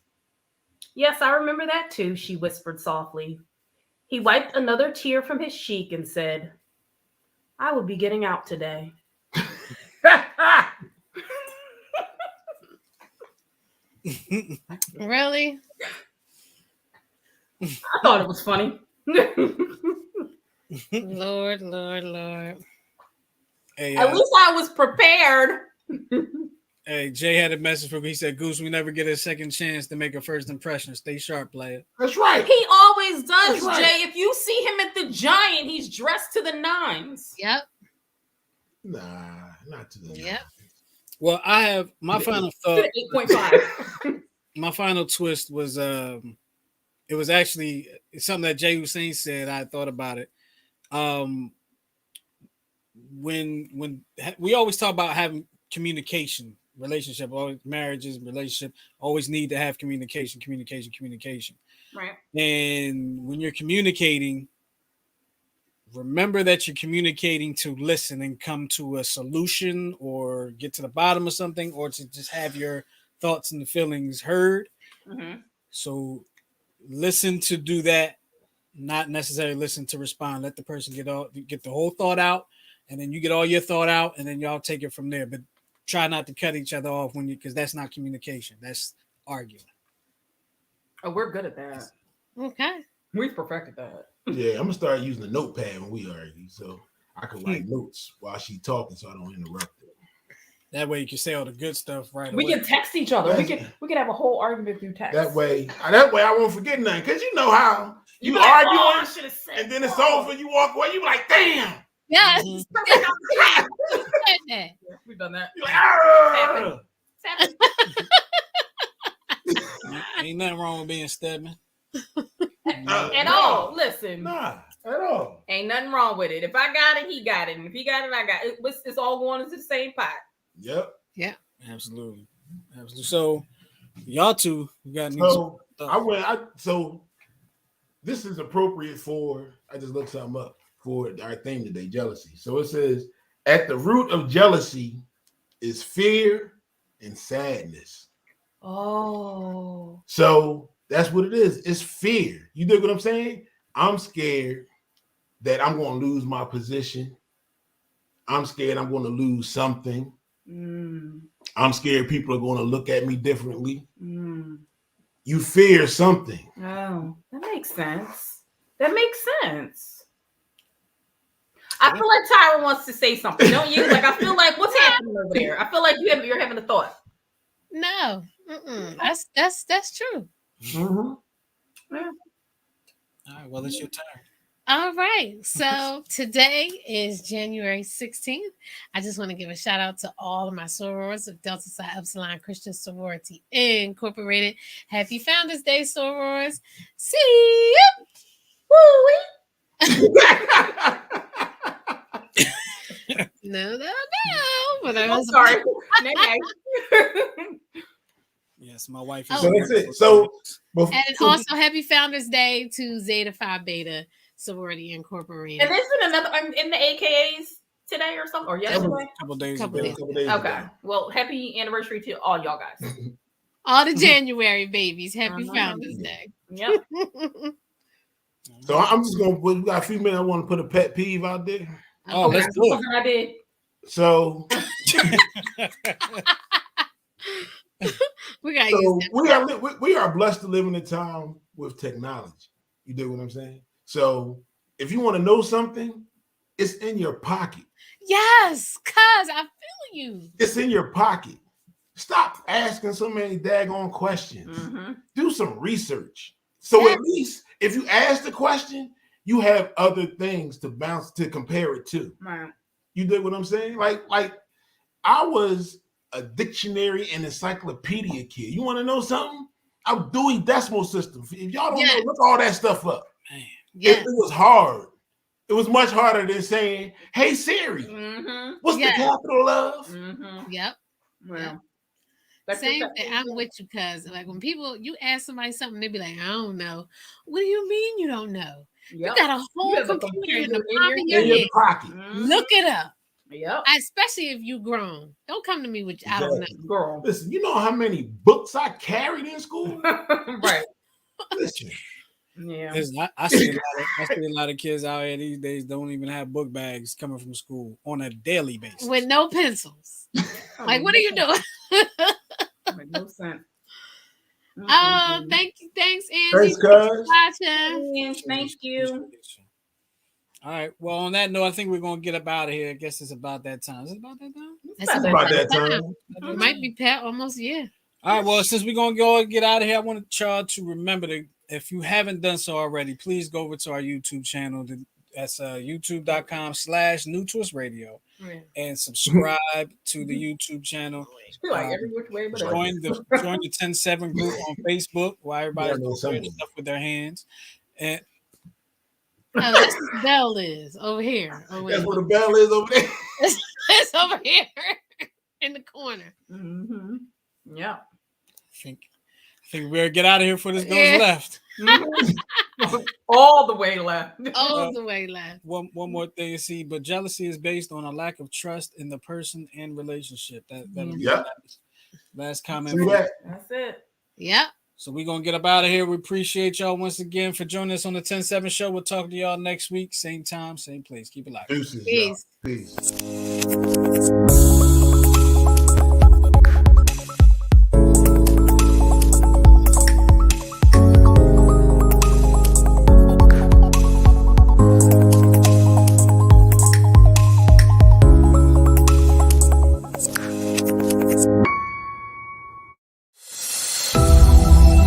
Speaker 4: "Yes, I remember that too," she whispered softly. He wiped another tear from his cheek and said, "I will be getting out today."
Speaker 3: Really?
Speaker 4: I thought it was funny.
Speaker 3: Lord.
Speaker 1: Hey,
Speaker 4: at least I was prepared.
Speaker 1: Hey, Jay had a message for me. He said, "Goose, we never get a second chance to make a first impression. Stay sharp, player."
Speaker 2: That's right.
Speaker 4: He always does,
Speaker 2: That's right.
Speaker 4: Jay. If you see him at the Giant, he's dressed to the nines.
Speaker 3: Yep.
Speaker 2: Nah, not to the.
Speaker 3: Yep.
Speaker 1: Well, I have my final thought.
Speaker 4: 8.5.
Speaker 1: My final twist was it was actually something that Jay Hussein said. I thought about it. When we always talk about having communication, relationship, always marriages, relationship, always need to have communication.
Speaker 4: Right.
Speaker 1: And when you're communicating, remember that you're communicating to listen and come to a solution or get to the bottom of something, or to just have your thoughts and feelings heard.
Speaker 4: Mm-hmm.
Speaker 1: So listen to do that, not necessarily listen to respond. Let the person get the whole thought out, and then you get all your thought out, and then y'all take it from there. But try not to cut each other off because that's not communication. That's arguing.
Speaker 4: Oh, we're good at that.
Speaker 3: Okay.
Speaker 4: We've perfected that.
Speaker 2: Yeah, I'm gonna start using a notepad when we argue, so I can write notes while she's talking, so I don't interrupt her.
Speaker 1: That way you can say all the good stuff right
Speaker 4: We
Speaker 1: away.
Speaker 4: can text each other. We can have a whole argument through text.
Speaker 2: That way I won't forget nothing. Cause you know how you
Speaker 4: like,
Speaker 2: arguing,
Speaker 4: "Oh, I should've said
Speaker 2: and then it's
Speaker 4: more."
Speaker 2: over. You walk away. You like, damn.
Speaker 3: Yes.
Speaker 4: Yeah, we've done that.
Speaker 2: You like, "Arr!"
Speaker 1: Ain't nothing wrong with being stubborn.
Speaker 4: At all. Listen.
Speaker 2: Nah, at all.
Speaker 4: Ain't nothing wrong with it. If I got it, he got it. And if he got it, I got it. It's all going into the same pot.
Speaker 2: Yep.
Speaker 3: Yeah.
Speaker 1: Absolutely. So y'all two, you got any
Speaker 2: So this is appropriate for. I just looked something up for our theme today, jealousy. So it says, at the root of jealousy is fear and sadness.
Speaker 4: Oh.
Speaker 2: So that's what it is. It's fear. You dig what I'm saying? I'm scared that I'm going to lose my position. I'm scared I'm going to lose something. I'm scared people are going to look at me differently. You fear something.
Speaker 4: Oh, that makes sense. That makes sense. I feel like Tyra wants to say something, don't you? Like, I feel like what's happening over there? I feel like you're having a thought.
Speaker 3: No, that's true.
Speaker 2: Mm-hmm.
Speaker 4: Yeah.
Speaker 1: All right, well, it's your turn.
Speaker 3: All right. So today is January 16th. I just want to give a shout out to all of my sorors of Delta Psi Epsilon Christian Sorority Incorporated. Happy Founders Day, sorors. See ya. Woo-wee. No. But
Speaker 4: I'm sorry.
Speaker 1: Yes, my wife is.
Speaker 2: So that's it. So,
Speaker 3: and also happy Founders Day to Zeta Phi Beta Sorority Incorporated.
Speaker 4: And there's been another in the AKAs today or something, or yesterday?
Speaker 1: Couple days
Speaker 3: ago.
Speaker 4: Okay. Well, happy anniversary to all y'all guys.
Speaker 3: All the January babies. Happy Founders Day.
Speaker 4: Yep.
Speaker 2: So I'm just gonna put. We got a few minutes. I want to put a pet peeve out there.
Speaker 1: Oh, let's do it.
Speaker 4: I did.
Speaker 2: So
Speaker 3: we
Speaker 2: are blessed to live in a time with technology. You dig what I'm saying? So if you want to know something, it's in your pocket.
Speaker 3: Yes, cuz I feel you.
Speaker 2: It's in your pocket. Stop asking so many daggone questions. Do some research. So at least if you ask the question, you have other things to bounce to compare it to.
Speaker 4: Right.
Speaker 2: You dig what I'm saying? Like I was a dictionary and encyclopedia kid. You want to know something? I'm Dewey Decimal System. If y'all don't know, look all that stuff up.
Speaker 1: Man.
Speaker 2: It was hard. It was much harder than saying, "Hey Siri, what's the capital of?"
Speaker 3: Yep.
Speaker 4: Well,
Speaker 3: same thing. I'm with you, cuz like when you ask somebody something, they be like, "I don't know." What do you mean you don't know? You got a whole computer in the palm of your head.
Speaker 2: Pocket.
Speaker 3: Look it up.
Speaker 4: Yep.
Speaker 3: Especially if you grown. Don't come to me with I don't know.
Speaker 4: Girl.
Speaker 2: Listen, you know how many books I carried in school?
Speaker 4: Right.
Speaker 2: Listen.
Speaker 4: Yeah.
Speaker 1: I see a lot of kids out here these days don't even have book bags coming from school on a daily basis.
Speaker 3: With no pencils. Like, what are you doing?
Speaker 4: Make no sense.
Speaker 3: Oh, thanks, Angie.
Speaker 2: Thanks,
Speaker 3: guys.
Speaker 4: Thank you.
Speaker 1: All right. Well, on that note, I think we're gonna get up out of here. I guess it's about that time. Is it about that time?
Speaker 3: It's
Speaker 2: about that time.
Speaker 3: It might be Pat almost, yeah.
Speaker 1: All right. Well, since we're gonna go and get out of here, I want y'all to remember to, if you haven't done so already, please go over to our YouTube channel. That's youtube.com/New Twist Radio. And subscribe to the YouTube channel.
Speaker 4: Every which way, but
Speaker 1: join the 10-7 group on Facebook where everybody's doing stuff with their hands. And
Speaker 3: that's what the bell is over here.
Speaker 2: That's where the bell is over there.
Speaker 3: It's over here in the corner.
Speaker 4: Yeah.
Speaker 1: I think we'll get out of here before this goes left.
Speaker 4: All the way left.
Speaker 3: All the way left.
Speaker 1: One more thing to see, but jealousy is based on a lack of trust in the person and relationship. That'll be last comment.
Speaker 4: That's it.
Speaker 3: Yep.
Speaker 1: So we're gonna get up out of here. We appreciate y'all once again for joining us on the 10-7 show. We'll talk to y'all next week, same time, same place. Keep it live.
Speaker 2: Peace.